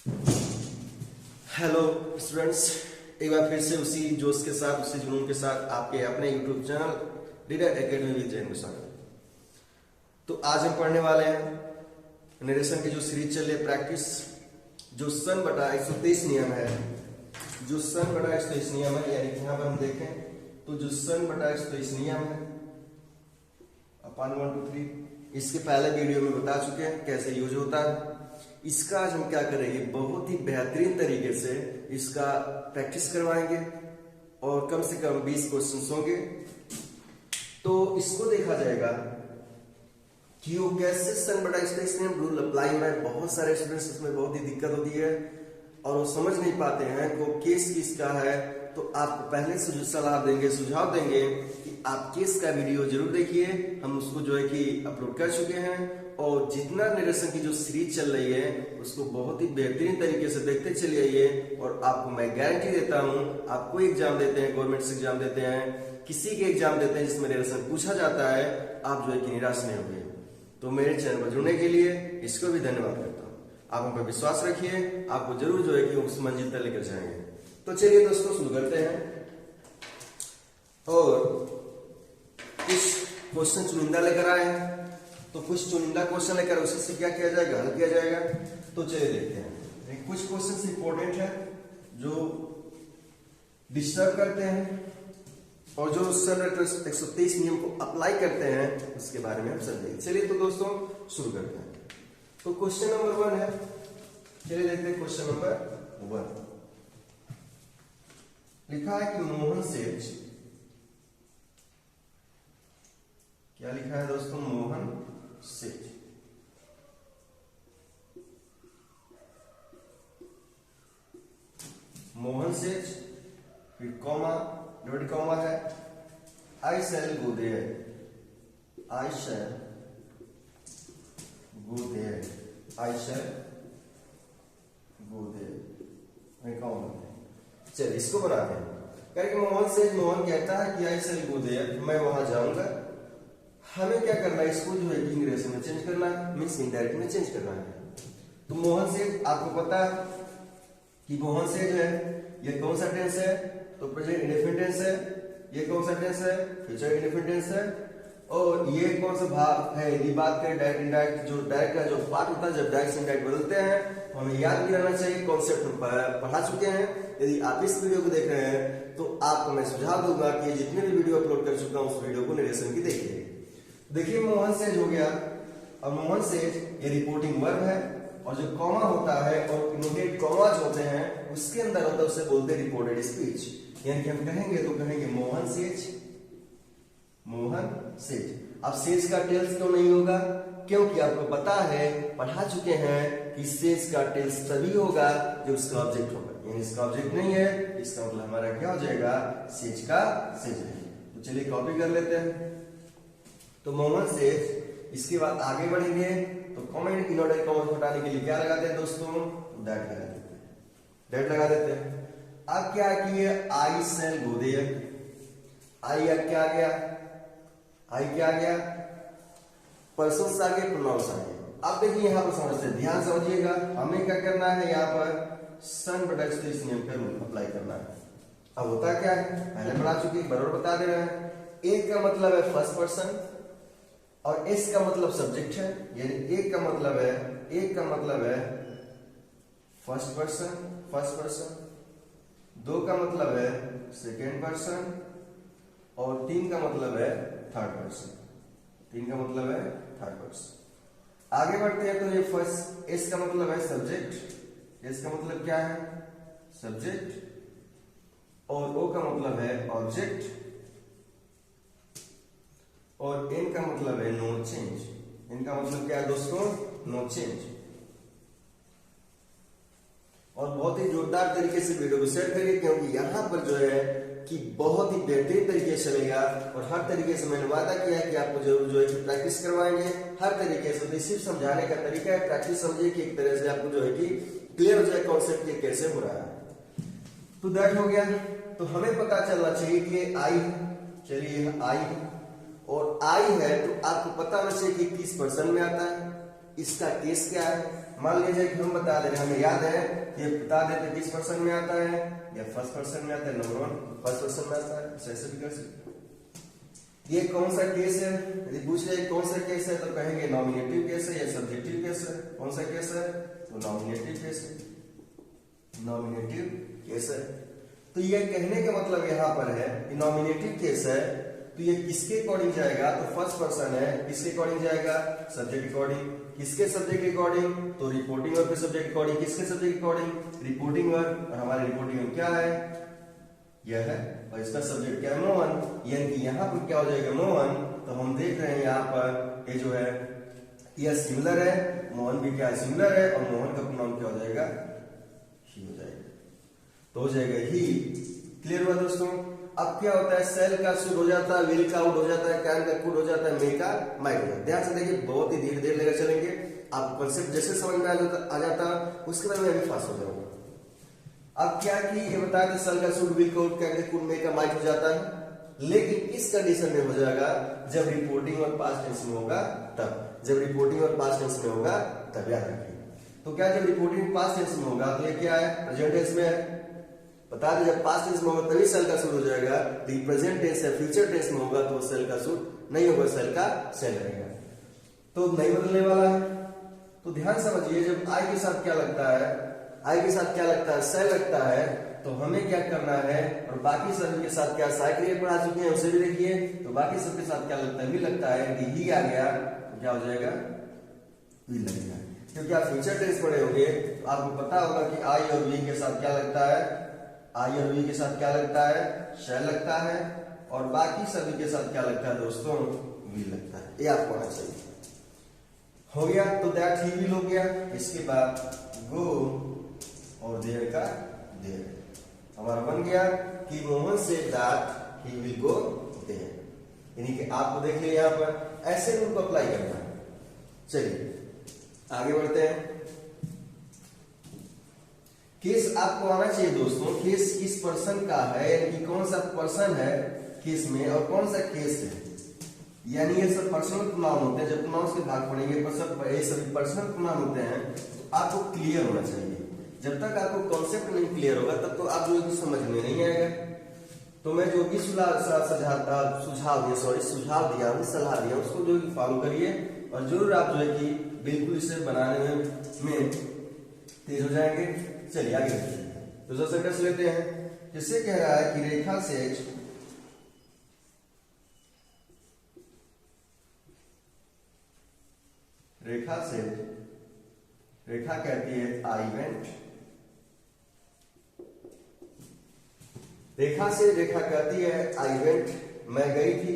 Hello students, एक बार फिर से उसी जोश के साथ उसी जुनून के साथ आपके अपने YouTube channel reader academy with Jain में स्वागत। तो आज हम पढ़ने वाले हैं नरेशन की जो सीरीज चल रही है प्रैक्टिस, जो सन बटा 123 नियम है। जो सन बटा 123 नियम है, यानी यहाँ पर हम देखें तो जो सन बटा 123 नियम है अपन 1 2 3 इसके पहले वीडियो में बता चुके हैं कैसे यूज होता है। इसका आज हम क्या करेंगे, बहुत ही बेहतरीन तरीके से इसका प्रैक्टिस करवाएंगे और कम से कम 20 क्वेश्चंस होंगे। तो इसको देखा जाएगा कि वो कैसे सन बटा 123 नियम रूल अप्लाई हो रहा है। बहुत सारे स्टूडेंट्स इसमें बहुत ही दिक्कत होती है और वो समझ नहीं पाते हैं कि वो केस किसका है। तो आपको पहले से सलाह देंगे, सुझाव देंगे कि आप केस का वीडियो जरूर देखिए। हम उसको जो है कि अपलोड कर चुके हैं और जितना नरेशन की जो सीरीज चल रही है उसको बहुत ही बेहतरीन तरीके से देखते चले आइए। और आपको मैं गारंटी देता हूं, आप कोई एग्जाम देते हैं, गवर्नमेंट से एग्जाम देते हैं, किसी के एग्जाम देते हैं जिसमें नरेशन पूछा जाता है, आप जो है कि निराश नहीं होंगे। तो मेरे चैनल पर जुड़ने के लिए इसको भी धन्यवाद करता हूँ। आप हम पर विश्वास रखिए, आपको जरूर जो है कि उस मंजिल तक लेकर जाएंगे। तो चलिए दोस्तों शुरू करते हैं और कुछ क्वेश्चन चुनिंदा लेकर आए हैं। तो कुछ चुनिंदा क्वेश्चन लेकर उसी से क्या किया जाएगा, हल किया जाएगा। तो चलिए देखते हैं। कुछ क्वेश्चन इंपॉर्टेंट है जो डिस्टर्ब करते हैं और जो सन 123 नियम को अप्लाई करते हैं उसके बारे में हम समझेंगे। चलिए तो दोस्तों शुरू करते हैं। तो क्वेश्चन नंबर 1 है, चलिए देखते हैं। क्वेश्चन नंबर 1 लिखा है कि मोहन सेठ, क्या लिखा है दोस्तों, मोहन सेठ मोहन सेठ फिर कॉमा डॉट कॉमा है, I shall go there, I shall go there, I shall go there comma. चलिए इसको बनाते हैं। क्योंकि मोहन से मोहन कहता है कि आई शैल गो देयर, मैं वहां जाऊंगा। हमें क्या करना है, इसको जो है कि इंग्लिश में चेंज करना है, मीन्स इनडायरेक्ट में चेंज करना है। तो मोहन से आपको पता है कि मोहन से जो है ये कौन सा टेंस है, तो प्रेजेंट इंडेफिनिट टेंस है। ये कौन सा टेंस है, फ्यूचर इंडेफिनिट टेंस है। और ये कौन सा भाग है, यदि बात करें डायरेक्ट इनडायरेक्ट, जो डायरेक्ट का जो पार्ट होता है जब डायरेक्ट से इनडायरेक्ट बदलते हैं तो हमें याद भी रहना चाहिए। कॉन्सेप्ट हम पढ़ा चुके हैं। यदि आप इस वीडियो को देख रहे हैं तो आपको मैं सुझाव दूंगा कि जितने भी वीडियो अपलोड कर चुका हूं उस वीडियो को नरेशन की देखिए। देखिए मोहन सेठ हो गया और मोहन सेठ ये रिपोर्टिंग वर्ब है और जो कॉमा होता है और इनोटेड कॉमाज होते हैं उसके अंदर होता है, उसे बोलते हैं रिपोर्टेड स्पीच। यानी कि हम कहेंगे तो कहेंगे मोहन सेठ, मोहन सेठ। अब सेठ का टेल्स क्यों नहीं होगा, क्योंकि आपको पता है, पढ़ा चुके हैं कि सेठ का टेल्स तभी होगा जब उसका ऑब्जेक्ट होगा। यानी इसका ऑब्जेक्ट नहीं है, इसका मतलब हमारा क्या हो जाएगा, सेठ का सेठ है। तो चलिए कॉपी कर लेते हैं। तो मोहन सेठ, इसके बाद आगे बढ़ेंगे तो कमेंट इनऑर्डर कॉमा हटाने के लिए क्या लगाते हैं दोस्तों, दैट लगा देते हैं, दैट लगा देते हैं। अब क्या किए, आई शैल गो देयर, आई अब क्या आ गया, आई क्या आ गया, पर्सन्स आ गए, प्रोनाउंस आ गए। अब देखिए यहां पर समझते हैं, ध्यान समझिएगा। हमें क्या करना है, यहां पर सन बटा 123 नियम का रूल अप्लाई करना है। अब होता क्या है, पहले पढ़ा चुके, बराबर बता दे रहे हैं। एक का मतलब है फर्स्ट पर्सन और एस का मतलब सब्जेक्ट है। यानी एक का मतलब है, एक का मतलब है फर्स्ट पर्सन, फर्स्ट पर्सन। दो का मतलब है सेकेंड पर्सन और तीन का मतलब है थर्ड पर्सन, तीन का मतलब है थर्ड पर्सन। आगे बढ़ते हैं तो ये फर्स्ट एस का मतलब है सब्जेक्ट, एस का मतलब क्या है, सब्जेक्ट। और ओ का मतलब है ऑब्जेक्ट और एन का मतलब है नो चेंज। इनका मतलब क्या है दोस्तों, नो चेंज। और बहुत ही जोरदार तरीके से वीडियो को शेयर करिए, क्योंकि यहां पर जो है कि बहुत ही बेहतरीन तरीके से चलेगा और हर तरीके से मैंने वादा किया है कि आपको जरूर जो है कि प्रैक्टिस करवाएंगे हर तरीके से। तो सिर्फ समझाने का तरीका है, प्रैक्टिस समझिए कि एक तरह से आपको जो है कि क्लियर हो जाए कॉन्सेप्ट ये कैसे हो रहा है। तो दैट हो गया। तो हमें पता चलना चाहिए कि आई, चलिए आई और आई है तो आपको पता होना चाहिए कि किस पर्सन में आता है, इसका केस क्या है। मान लीजिए कि हम बता दे रहे हैं, हमें याद है कि बता देते किस पर्सन में आता है, या फर्स्ट पर्सन में आता है, नंबर 1 फर्स्ट पर्सन में आता है, ऐसे भी कर सकते हैं। ये कौन सा केस है, यदि पूछ रहे कौन सा केस है तो कहेंगे नॉमिनेटिव केस है या सब्जेक्टिव केस है। कौन सा केस है, तो नॉमिनेटिव केस है, नॉमिनेटिव केस है। तो ये कहने का मतलब यहाँ पर है कि नॉमिनेटिव केस है तो ये किसके अकॉर्डिंग जाएगा, तो फर्स्ट पर्सन है, किसके अकॉर्डिंग जाएगा, सब्जेक्ट अकॉर्डिंग। किसके सब्जेक्ट अकॉर्डिंग, तो रिपोर्टिंग वर्ब के सब्जेक्ट अकॉर्डिंग। किसके सब्जेक्ट अकॉर्डिंग, रिपोर्टिंग वर्ब, और हमारे रिपोर्टिंग वर्ब क्या है, यह है, और इसका सब्जेक्ट क्या है, मोहन। यानी कि यहाँ पर क्या हो जाएगा, मोहन। तो हम देख रहे हैं यहाँ पर ये जो है यह सिमिलर है, मोहन भी क्या है, सिमिलर है, और मोहन का प्रोनाउन क्या हो जाएगा, ही हो जाएगा, तो हो जाएगा ही। क्लियर हुआ दोस्तों। अब क्या होता है, सेल का शुड हो जाता है, विल का आउट हो जाता है, कैन का कुड हो जाता है, मे का माइट हो जाता है। ध्यान से देखिए, बहुत ही धीरे धीरे लेकर चलेंगे, आप कंसेप्ट जैसे समझ में आ जाता उसके बाद में अभी फास्ट हो जाऊंगा। अब क्या कि ये बताया था सेल का शुड, विल का आउट, कैन का कुड, मे का माइट हो जाता है, लेकिन किस कंडीशन में हो जाएगा, जब रिपोर्टिंग और पास्ट टेंस में होगा तब। जब रिपोर्टिंग और पास्ट टेंस में होगा तब, याद रखिए। तो क्या जब रिपोर्टिंग पास्ट टेंस में होगा तो ये क्या है, प्रेजेंट टेंस में है। बता दें जब पास्ट टेंस में होगा तभी सेल का शुरू हो जाएगा, प्रेजेंट टेंस या फ्यूचर टेंस में होगा तो सेल का शुरू नहीं होगा, सेल का सेल रहेगा, तो नहीं बदलने वाला है। तो ध्यान समझिए, जब आई के साथ क्या लगता है, आई के साथ क्या लगता है, सेल लगता है, तो हमें क्या करना है, और बाकी सभी के साथ क्या साइकिल पढ़ा चुके हैं उसे भी देखिए, तो बाकी सबके साथ क्या लगता है, भी लगता है, कि ही आ गया तो क्या हो जाएगा, भी लगेगा। क्योंकि आप फ्यूचर टेंस पढ़े होंगे तो आपको पता होगा कि आई और वी के साथ क्या लगता है, आई और वी के साथ क्या लगता है, शैल लगता है, और बाकी सभी के साथ क्या लगता है दोस्तों, विल लगता है। ये आपको आना चाहिए। हो गया, तो दैट ही विल हो गया। इसके बाद गो और देयर का देयर हमारा बन गया कि Mohan say that he will go there, यानी कि आपको देख लिया यहाँ पर ऐसे रूल को अप्लाई करना है। चलिए आगे बढ़ते हैं। केस आपको आना चाहिए दोस्तों, केस किस पर्सन का है, यानी कि कौन सा पर्सन है केस में और कौन सा केस है, यानी ये सब पर्सनल प्रोनाउन होते हैं। जब प्रोनाउन के भाग पढ़ेंगे ये सभी पर्सनल प्रोनाउन होते हैं, तो आपको क्लियर होना चाहिए। जब तक आपको कॉन्सेप्ट नहीं क्लियर होगा तब तो आप जो है समझ में नहीं आएगा। तो मैं जो भी सुझाव दिया हूँ, सलाह दिया उसको जो फॉलो करिए, और जरूर आप जो है कि बिल्कुल इसे बनाने में तेज हो जाएंगे। चलिए आगे देखिए, दूसरा सेंटेंस लेते हैं, जिससे कह रहा है कि रेखा से रेखा कहती है आई वेंट, रेखा कहती है आई वेंट, मैं गई थी।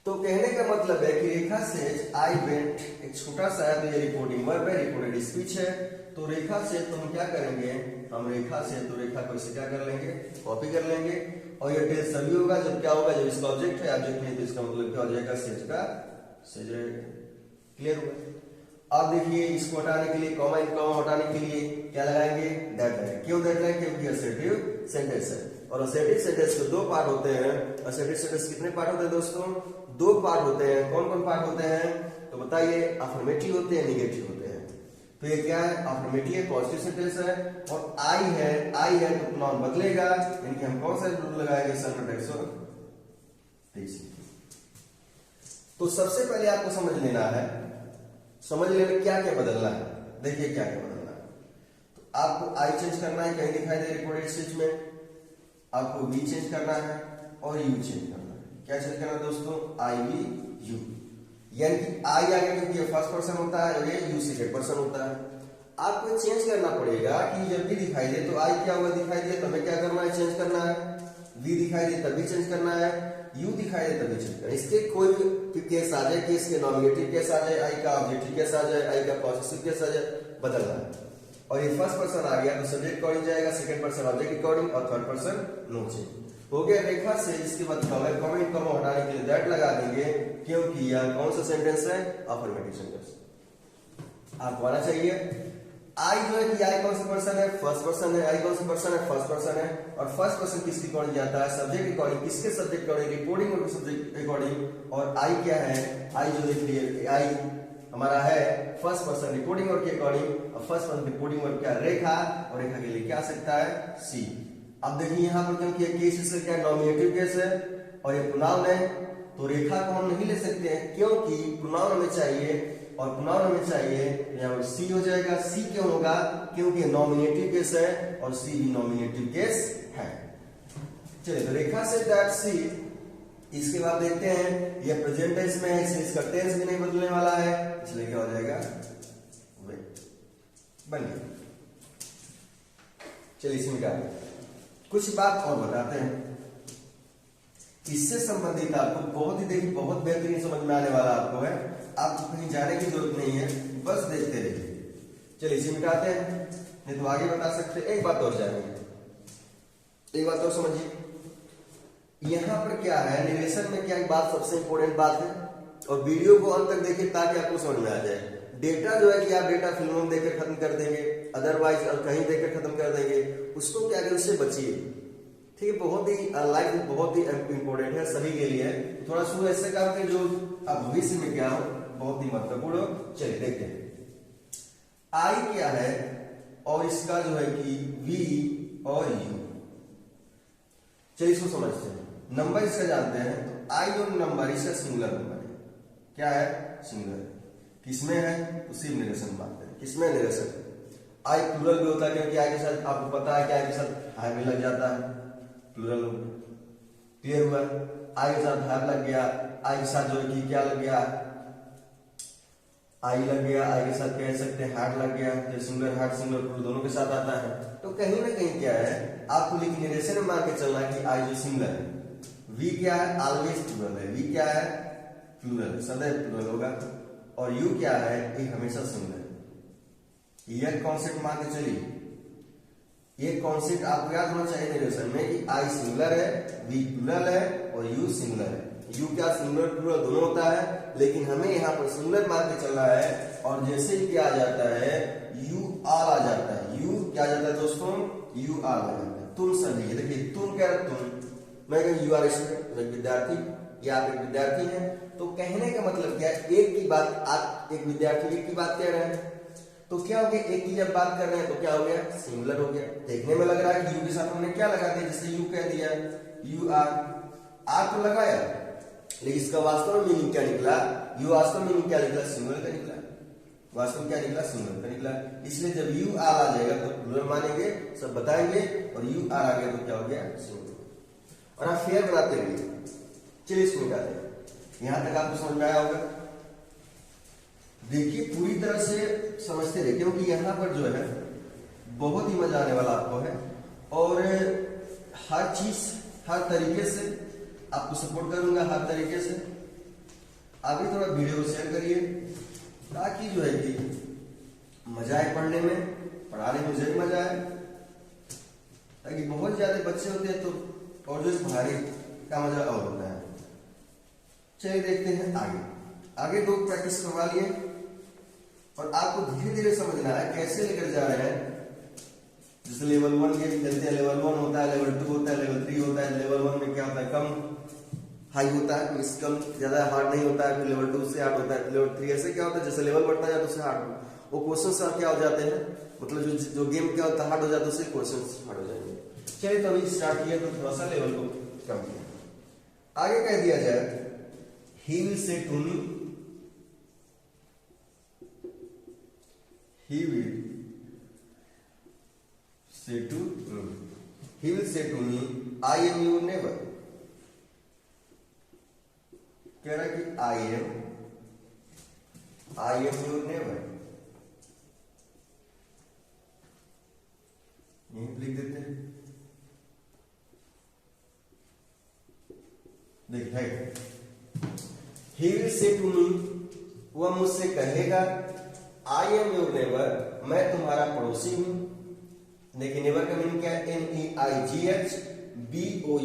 तो कहने का मतलब है कि रेखा से आई वेंट एक छोटा सा है, तो ये रिपोर्टिंग वर्ब है, रिपोर्टेड स्पीच है। तो रेखा से तो हम क्या करेंगे, हम रेखा से तो रेखा को इसे क्या कर लेंगे, कॉपी कर लेंगे, और ये टेंस तभी होगा जब क्या होगा, जब इसका ऑब्जेक्ट है, ऑब्जेक्ट नहीं तो इसका मतलब क्या हो जाएगा, सेज का सेज रहेगा। क्लियर हुआ। अब देखिए इसको हटाने के लिए, कॉमा इन कॉमा हटाने के लिए क्या लगाएंगे, दैट लगाएंगे। क्यों दैट लगाएंगे, क्योंकि असर्टिव सेंटेंस है, और असर्टिव सेंटेंस के दो पार्ट होते हैं। असर्टिव सेंटेंस कितने पार्ट होते हैं दोस्तों, दो पार्ट होते हैं। कौन कौन पार्ट होते हैं, तो बताइए, अफर्मेटिव होते हैं, नेगेटिव होते हैं। तो ये क्या है, अफर्मेटिव है, पॉजिटिव सेंटेंस है, और आई है तो प्रोनाउन बदलेगा, यानी कि हम कौन सा रूल लगाएंगे, सल्फर टेक्सो। तो सबसे पहले आपको समझ लेना क्या क्या बदलना है। देखिए क्या क्या बदलना है, तो आपको आई चेंज करना है, कहीं दिखाई दे रिपोर्टेड स्पीच में, आपको वी चेंज करना है, और यू चेंज करना है। क्या चेंज करना है दोस्तों, आई वी यू, यानी कि आई आगे क्योंकि ये फर्स्ट पर्सन होता है और ये यू सेकंड पर्सन होता है। आपको चेंज करना पड़ेगा कि जब भी दिखाई दे तो आई क्या हुआ, दिखाई दिया तो हमें क्या करना है, चेंज करना है। वी दिखाई दे तभी चेंज करना है, यू दिखाई दे तभी चेंज करना है। इसके कोई भी केस आ जाए, केस के नॉमिनेटिव केस आ जाए, आई का ऑब्जेक्टिव केस आ जाए, आई का पॉजिटिव केस आ जाए, बदलना है। और ये फर्स्ट पर्सन आ गया तो सब्जेक्ट अकॉर्डिंग जाएगा, सेकंड पर्सन ऑब्जेक्ट अकॉर्डिंग, और थर्ड पर्सन नो चेंज हो गया रेखा से। इसके बाद कमेंट को हटाने के लिए दैट लगा देंगे, क्योंकि यह कौन सा सेंटेंस है, अफर्मेटिव सेंटेंस। आपको आना चाहिए। आई जो है कि आई कौन सा पर्सन है, फर्स्ट पर्सन है। आई कौन सा पर्सन है, फर्स्ट पर्सन है। और फर्स्ट पर्सन किसके अकॉर्डिंग जाता है, सब्जेक्ट अकॉर्डिंग। किसके सब्जेक्ट अकॉर्डिंग, रिपोर्टिंग और सब्जेक्ट अकॉर्डिंग। और आई क्या है, आई जो देख लिए आई हमारा है फर्स्ट पर्सन रिपोर्टिंग वर्ब के अकॉर्डिंग। अब फर्स्ट पर्सन रिपोर्टिंग वर्ब क्या, रेखा, और रेखा के लिए क्या आ सकता है, सी। अब देखिए यहाँ पर क्योंकि केस इसका क्या नॉमिनेटिव केस है और ये प्रोनाउन है, तो रेखा को हम नहीं ले सकते हैं क्योंकि प्रोनाउन हमें चाहिए, और प्रोनाउन हमें चाहिए यहाँ पर सी हो जाएगा। सी क्यों होगा, क्योंकि नॉमिनेटिव केस है और सी भी नॉमिनेटिव केस है। चलिए तो रेखा से दैट सी। इसके बाद देखते हैं ये प्रेजेंट टेंस में है, इसलिए इसका टेंस भी नहीं बदलने वाला है, इसलिए क्या हो जाएगा, बन गया। चलिए इसमें क्या कुछ बात और बताते हैं, इससे संबंधित आपको बहुत ही देखिए बहुत बेहतरीन समझ में आने वाला आपको है, आपको कहीं जाने की जरूरत नहीं है, बस देखते रहिए। चलिए इसे मिटाते हैं, नहीं तो आगे बता सकते। एक बात और जानिए, एक बात और समझिए, यहाँ पर क्या है निरेशन में क्या एक बात सबसे इंपॉर्टेंट बात है, और वीडियो को अंत तक देखिए ताकि आपको समझ में आ जाए। डेटा जो है कि आप डेटा फिल्मों में देखकर खत्म कर देंगे, अदरवाइज और कहीं देखकर खत्म कर देंगे, उसको क्या करें, उससे बचिए, ठीक है। बहुत ही लाइफ बहुत ही इंपॉर्टेंट है सभी के लिए, थोड़ा शुरू ऐसे काम करें जो अब भविष्य में क्या हो बहुत ही महत्वपूर्ण हो। चलिए देखते हैं आई क्या है, और इसका जो है कि वी और यू। चलिए इसको समझते हैं। नंबर इसका जानते हैं, तो आई और नंबर इसका सिंगुलर नंबर है, क्या है, सिंगुलर। किसमें है, उसी निरेशन बात करें, किसमें निरेशन। आई प्लूरल भी होता है क्योंकि आई के साथ आपको पता है कि आई के साथ हाई भी लग जाता है, प्लूरल हो गया, क्लियर हुआ। आई के साथ हाई लग गया, आई के साथ जो है कि क्या लग गया, आई लग गया, आई के साथ कह सकते हैं हार्ट लग गया, तो सिंगुलर हार्ट सिंगुलर प्लूरल दोनों के साथ आता है। तो कहीं ना कहीं क्या है आपको लेकिन निरेशन में मान के चलना कि आई जो सिंगुलर है, वी क्या है, ऑलवेज प्लूरल है, वी क्या है, प्लूरल, सदैव प्लूरल होगा, और यू क्या है, ये हमेशा सिंगुलर है। यह कॉन्सेप्ट मान के चलिए, ये कॉन्सेप्ट आपको याद होना चाहिए निरेशन में कि आई सिंगुलर है, वी प्लूरल है और यू सिंगुलर है। यू क्या सिंगुलर प्लूरल दोनों होता है, लेकिन हमें यहाँ पर सिंगुलर मान के चलना है, और जैसे ही क्या आ जाता है यू आल आ जाता है, यू क्या आ जाता है दोस्तों, यू आल आ जाता है। तुम सभी, देखिए तुम क्या, तुम, मैं कहूँ यू आर स्टूडेंट, विद्यार्थी, या आप एक विद्यार्थी हैं, तो कहने का मतलब क्या है, एक की बात, आप एक विद्यार्थी एक की बात कह रहे हैं, तो क्या हो गया, एक की जब बात कर रहे हैं तो क्या हो गया, सिंगुलर हो गया। देखने में लग रहा है कि यू के साथ हमने क्या लगा दिया, जैसे यू कह दिया, यू आर तो लगाया, लेकिन इसका वास्तव में मीनिंग क्या निकला, यू वास्तव में मीनिंग क्या निकला, सिंगुलर का निकला, वास्तव में क्या निकला, सिंगुलर का निकला। इसलिए जब यू आर आ जाएगा तो प्लूरल मानेंगे, सब बताएंगे, और यू आर आ गया तो क्या हो गया, सिंगुलर। और आप फेयर बनाते रहिए। चलिए इसको निकालते हैं, यहां तक आपको समझ में आया होगा। देखिए पूरी तरह से समझते रहिए, क्योंकि यहाँ पर जो है बहुत ही मजा आने वाला आपको है, और हर चीज हर तरीके से आपको सपोर्ट करूंगा, हर तरीके से। अभी थोड़ा वीडियो शेयर करिए ताकि जो है कि मजा आए पढ़ने में, पढ़ाने में मुझे भी मजा आए, ताकि बहुत ज्यादा बच्चे होते हैं तो और जो पढ़ाई का मजा और होता है। चलिए देखते हैं आगे दो प्रैक्टिस करवा लिए, और आपको धीरे धीरे समझना है कैसे लेकर जा रहे हैं। जैसे लेवल 1 गेम खेलते हैं, लेवल 1 होता है, लेवल 2 होता है, लेवल 3 होता है। लेवल 1 में क्या होता है, कम हाई होता है, मींस कम ज्यादा हार्ड नहीं होता है, फिर लेवल 2 से हार्ड होता है, लेवल 3 ऐसे क्या होता है, जैसे लेवल बढ़ता जाता है उससे हार्ड, वो क्वेश्चन सब क्या हो जाते हैं, मतलब जो गेम क्या होता है हार्ड हो जाता है, उससे क्वेश्चन हार्ड हो जाएंगे। चलिए तो अभी स्टार्ट किया तो थोड़ा सा लेवल को कम किया। आगे कह दिया जाए, he will say to me, he will say to me, he will say to me, I am your neighbor। कह रहा है कि I am your neighbor, यहीं लिख देते हैं, देखिए He will say to me, वह मुझसे कहेगा, I am your neighbor, मैं तुम्हारा पड़ोसी हूं। देखिए नेबर का मीनिंग क्या है, NEIGH BOUR,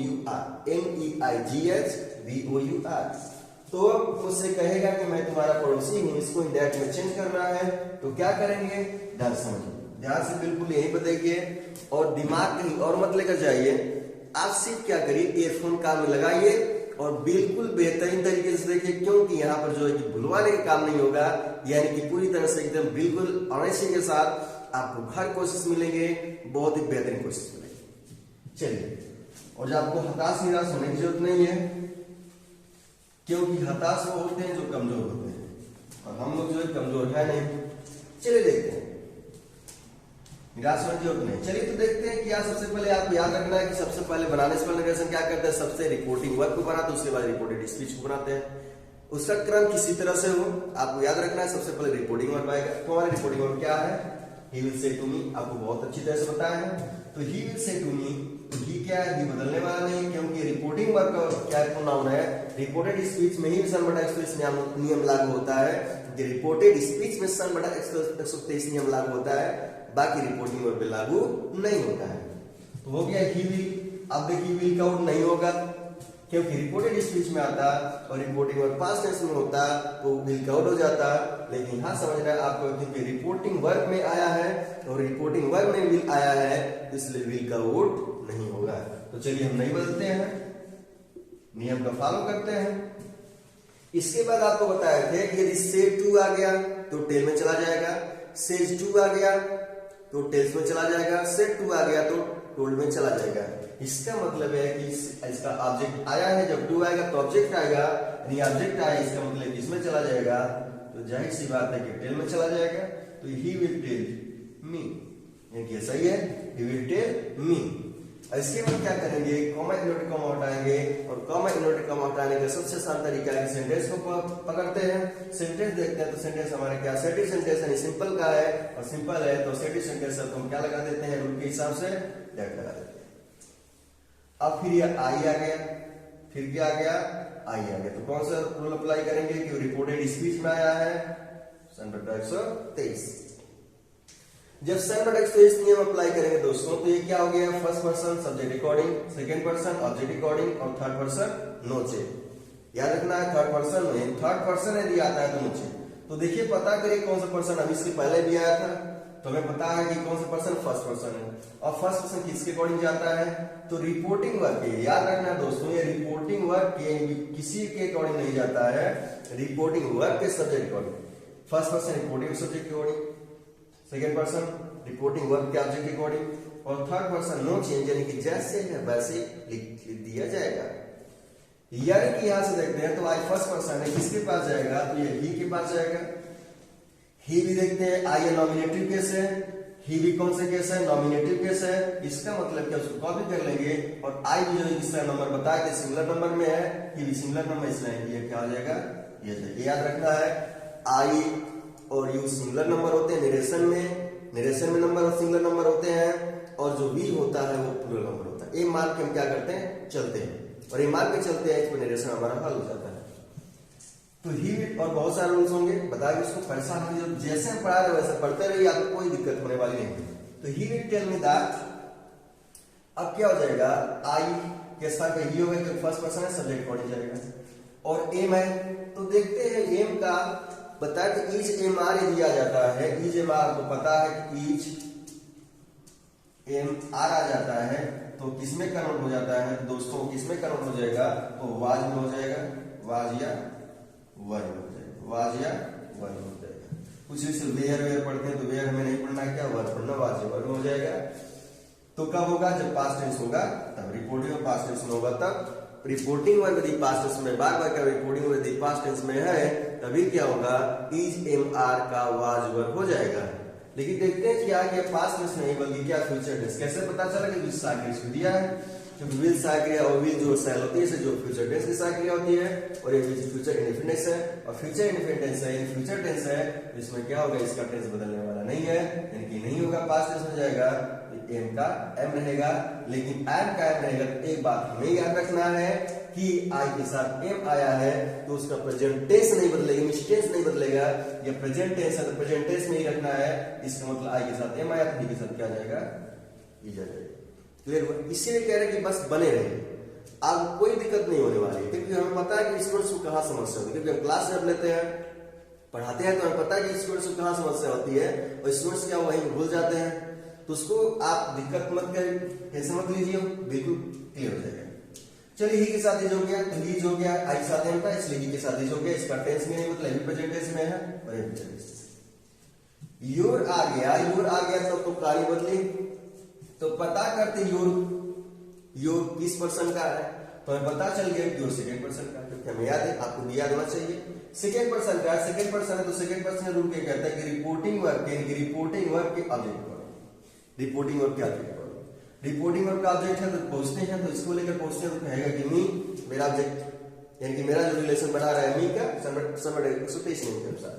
NEIGH BOUR। तो मुझसे कहेगा कि मैं तुम्हारा पड़ोसी हूं, इसको इंडायरेक्ट में चेंज करना है, तो क्या करेंगे, ध्यान समझिए, ध्यान से बिल्कुल यही बताइए, और दिमाग कहीं और मत लेकर जाइए। आप सिर्फ क्या करिए, ईयरफोन कान में लगाइए और बिल्कुल बेहतरीन तरीके से देखिए, क्योंकि यहाँ पर जो है कि भुलवाने का काम नहीं होगा, यानी कि पूरी तरह से एकदम बिल्कुल ऑनेस्टी के साथ आपको हर कोशिश मिलेंगे, बहुत ही बेहतरीन कोशिश मिलेगी। चलिए, और जो आपको हताश निराश होने की जरूरत नहीं है, क्योंकि हताश वो होते हैं जो कमजोर होते हैं, और हम लोग जो है कमजोर है नहीं। चलिए देखते हैं, निराश होने की जरूरत नहीं। चलिए तो देखते हैं क्या सबसे पहले आपको याद रखना है कि सबसे पहले बनाने से पहले नरेशन क्या करते हैं, सबसे रिपोर्टिंग वर्ब को बनाते हैं, उसके बाद रिपोर्टेड स्पीच को बनाते हैं। उसका क्रम किसी तरह से हो, आपको याद रखना है। सबसे पहले रिपोर्टिंग वर्ब आएगा, तो हमारा रिपोर्टिंग वर्ब क्या है, ही विल से टू मी, आपको बहुत अच्छी तरह से बताया है। तो ही विल से टू मी, तो ही क्या है, ही बदलने वाला नहीं, क्योंकि रिपोर्टिंग वर्ब का क्या प्रोनाउन है, रिपोर्टेड स्पीच में ही सन बटा 123 नियम लागू होता है। रिपोर्टेड स्पीच में सन बटा 123 नियम लागू होता है, बाकी रिपोर्टिंग वर्ब पे लागू नहीं होता है। तो हो गया ही विल। अब देखिए विल का नहीं होगा, क्योंकि रिपोर्टेड स्पीच में आता और रिपोर्टिंग वर्ब पास्ट टेंस में होता, तो विल का हो जाता। लेकिन हाँ समझना है आपको कि रिपोर्टिंग वर्ब में आया है और रिपोर्टिंग वर्ब में विल आया है, इसलिए विल का वोट नहीं होगा। तो चलिए हम नहीं बदलते हैं, नियम का फॉलो करते हैं। इसके बाद आपको बताए थे कि यदि से टू आ गया तो टेल में चला जाएगा, सेज टू आ गया तो टेल्स में चला जाएगा, सेड टू आ गया तो टोल्ड में चला जाएगा। इसका मतलब है कि इसका ऑब्जेक्ट आया है, जब टू आएगा तो ऑब्जेक्ट आएगा, यानी ऑब्जेक्ट आया इसका मतलब इसमें चला जाएगा, तो जाहिर सी बात है कि टेल में चला जाएगा। तो ही विल टेल मी, यानी सही है, ही विल टेल मी। इसके बाद क्या करेंगे, कॉमा इन्वर्टेड कॉमा हटाएंगे, और कॉमा इन्वर्टेड कॉमा हटाने का सबसे आसान तरीका है सेंटेंस को पकड़ते हैं, सेंटेंस देखते हैं। तो सेंटेंस हमारे क्या सेटिव सेंटेंस यानी सिंपल का है, और सिंपल है तो सेटिव सेंटेंस है, तो हम क्या लगा देते हैं, रूल के हिसाब से दैट लगा देते हैं। अब फिर ये आई आ गया, फिर क्या आ गया, आई आ गया, तो कौन सा रूल अप्लाई करेंगे कि रिपोर्टेड स्पीच में आया है सन बटा 123। जब सन बटा 123 नियम अप्लाई करेंगे दोस्तों, तो ये क्या हो गया, first person subject recording, second person object recording, और थर्ड पर्सन नोचे। याद रखना है थर्ड पर्सन में, थर्ड पर्सन यदि आता है तो नोचे। तो देखिए पता करिए कौन सा पर्सन, अभी इसके पहले भी आया था, तो हमें पता है कि कौन सा पर्सन फर्स्ट पर्सन है, और फर्स्ट पर्सन किसके अकॉर्डिंग जाता है, तो रिपोर्टिंग वर्ब के। याद रखना दोस्तों, ये रिपोर्टिंग वर्ब के किसी के अकॉर्डिंग नहीं जाता है, रिपोर्टिंग वर्ब के subject according. First person reporting subject के according, second person reporting verb के ऑब्जेक्ट के अकॉर्डिंग, और थर्ड पर्सन नो चेंज, यानी कि जैसे है वैसे लिख दिया जाएगा। यानी कि यहां से देखते हैं तो आई फर्स्ट पर्सन है, किसके पास जाएगा, तो ये ही के पास जाएगा। ही भी देखते हैं, आई नॉमिनेटिव केस है, ही भी कौन से केस है, नॉमिनेटिव केस है। इसका मतलब क्या, उसको कॉपी कर लेंगे, और आई भी जो इसका नंबर बताया कि सिंगुलर नंबर में है, ये भी सिंगुलर नंबर, इसलिए ये क्या हो जाएगा, ये याद रखना है। आई और यू सिंगुलर नंबर होते हैं निरेशन में नंबर और सिंगुलर नंबर होते हैं, और जो वी होता है वो प्लूरल नंबर होता है। ये मान के हम क्या करते हैं, चलते हैं, और ये मान के चलते हैं, इसमें निरेशन हमारा हल हो जाता है। तो ही और बहुत सारे रूल्स होंगे, बताइए उसको परेशान नहीं, जैसे हम पढ़ा रहे वैसे पढ़ते रहिए, आपको कोई दिक्कत होने वाली नहीं। तो he will tell me that, अब क्या हो जाएगा, आई के साथ ही होगा तो फर्स्ट पर्सन है, सब्जेक्ट अकॉर्डिंग जाएगा, और एम है, तो देखते हैं एम का बताया कि ईच एम आर दिया जाता है, ईच एम आर को पता है कि ईच एम आर आ जाता है, तो किसमें कन्वर्ट हो जाता है दोस्तों, किसमें कन्वर्ट हो जाएगा, तो वाज में हो जाएगा, वाज या वन हो जाएगा, वाज या वन हो जाएगा। कुछ इसे वेयर पढ़ते हैं तो वेयर हमें नहीं पढ़ना, क्या वर्ब पढ़ना, वाज या वन हो जाएगा। तो कब होगा, जब पास्ट टेंस होगा तब, रिपोर्टिंग में पास्ट टेंस में होगा तब, रिपोर्टिंग वर्ब यदि पास्ट टेंस में, बार बार रिपोर्टिंग वर्ब यदि पास्ट टेंस में है, तभी क्या होगा, इज एम आर का वाज वर्ब हो जाएगा। लेकिन देखते हैं क्या कि पास्ट टेंस नहीं बल्कि क्या फ्यूचर टेंस। कैसे पता चला कि विल साइक्रिया दिया है, क्योंकि विल साइक्रिया और विल जो सेल होती है, जो फ्यूचर टेंस की साइक्रिया होती है, और ये फ्यूचर इंडेफिनिट है, और फ्यूचर इंडेफिनिट टेंस है, ये फ्यूचर टेंस है, इसमें क्या होगा, इसका टेंस बदलने वाला नहीं है, यानी कि नहीं होगा, पास्ट टेंस हो जाएगा, एम का एम रहेगा। लेकिन एम का एम रहेगा तो एक बात हमें याद रखना है कि आई के साथ एम आया है तो उसका प्रेजेंट टेंस नहीं बदलेगा, मिस टेंस नहीं बदलेगा, ये प्रेजेंट टेंस है तो प्रेजेंट टेंस में ही रखना है। इसका मतलब आई के साथ एम आया तो डी के साथ क्या जाएगा, ई जाएगा। क्लियर, इसीलिए कह रहे हैं कि बस बने रहे, अब कोई दिक्कत नहीं होने वाली, क्योंकि हमें पता है कि स्टूडेंट्स को कहाँ समस्या होती है, क्योंकि हम क्लास जब लेते हैं पढ़ाते हैं तो हमें पता है कि स्टूडेंट्स को कहाँ समस्या होती है, और स्टूडेंट्स क्या वहीं भूल जाते हैं, तो उसको आप दिक्कत मत करिए, कैसे मत लीजिए, बिल्कुल क्लियर हो जाएगा। चलिए ही के साथ इज हो गया, तो हीज हो गया, आई के साथ एम था इसलिए ही के साथ इज हो गया। इसका टेंस में नहीं मतलब ही प्रेजेंट टेंस में है और एम टेंस। योर आ गया, योर आ गया तो कहानी बदली। तो पता करते योर किस पर्सन का है, तो हमें पता चल गया कि योर सेकंड पर्सन का, क्योंकि हमें याद है, आपको भी याद होना चाहिए। सेकंड पर्सन का, सेकंड पर्सन है तो सेकंड पर्सन रूल क्या कहता है कि रिपोर्टिंग वर्ब यानी कि रिपोर्टिंग वर्ब के ऑब्जेक्ट पर, रिपोर्टिंग वर्ब के ऑब्जेक्ट पर। रिपोर्टिंग वर्ब का ऑब्जेक्ट है तो पूछते हैं, तो इसको लेकर पूछते हैं तो कहेगा कि मी मेरा ऑब्जेक्ट यानी कि मेरा जो रिलेशन बना रहा है मी का सब्स्टिट्यूशन के अनुसार।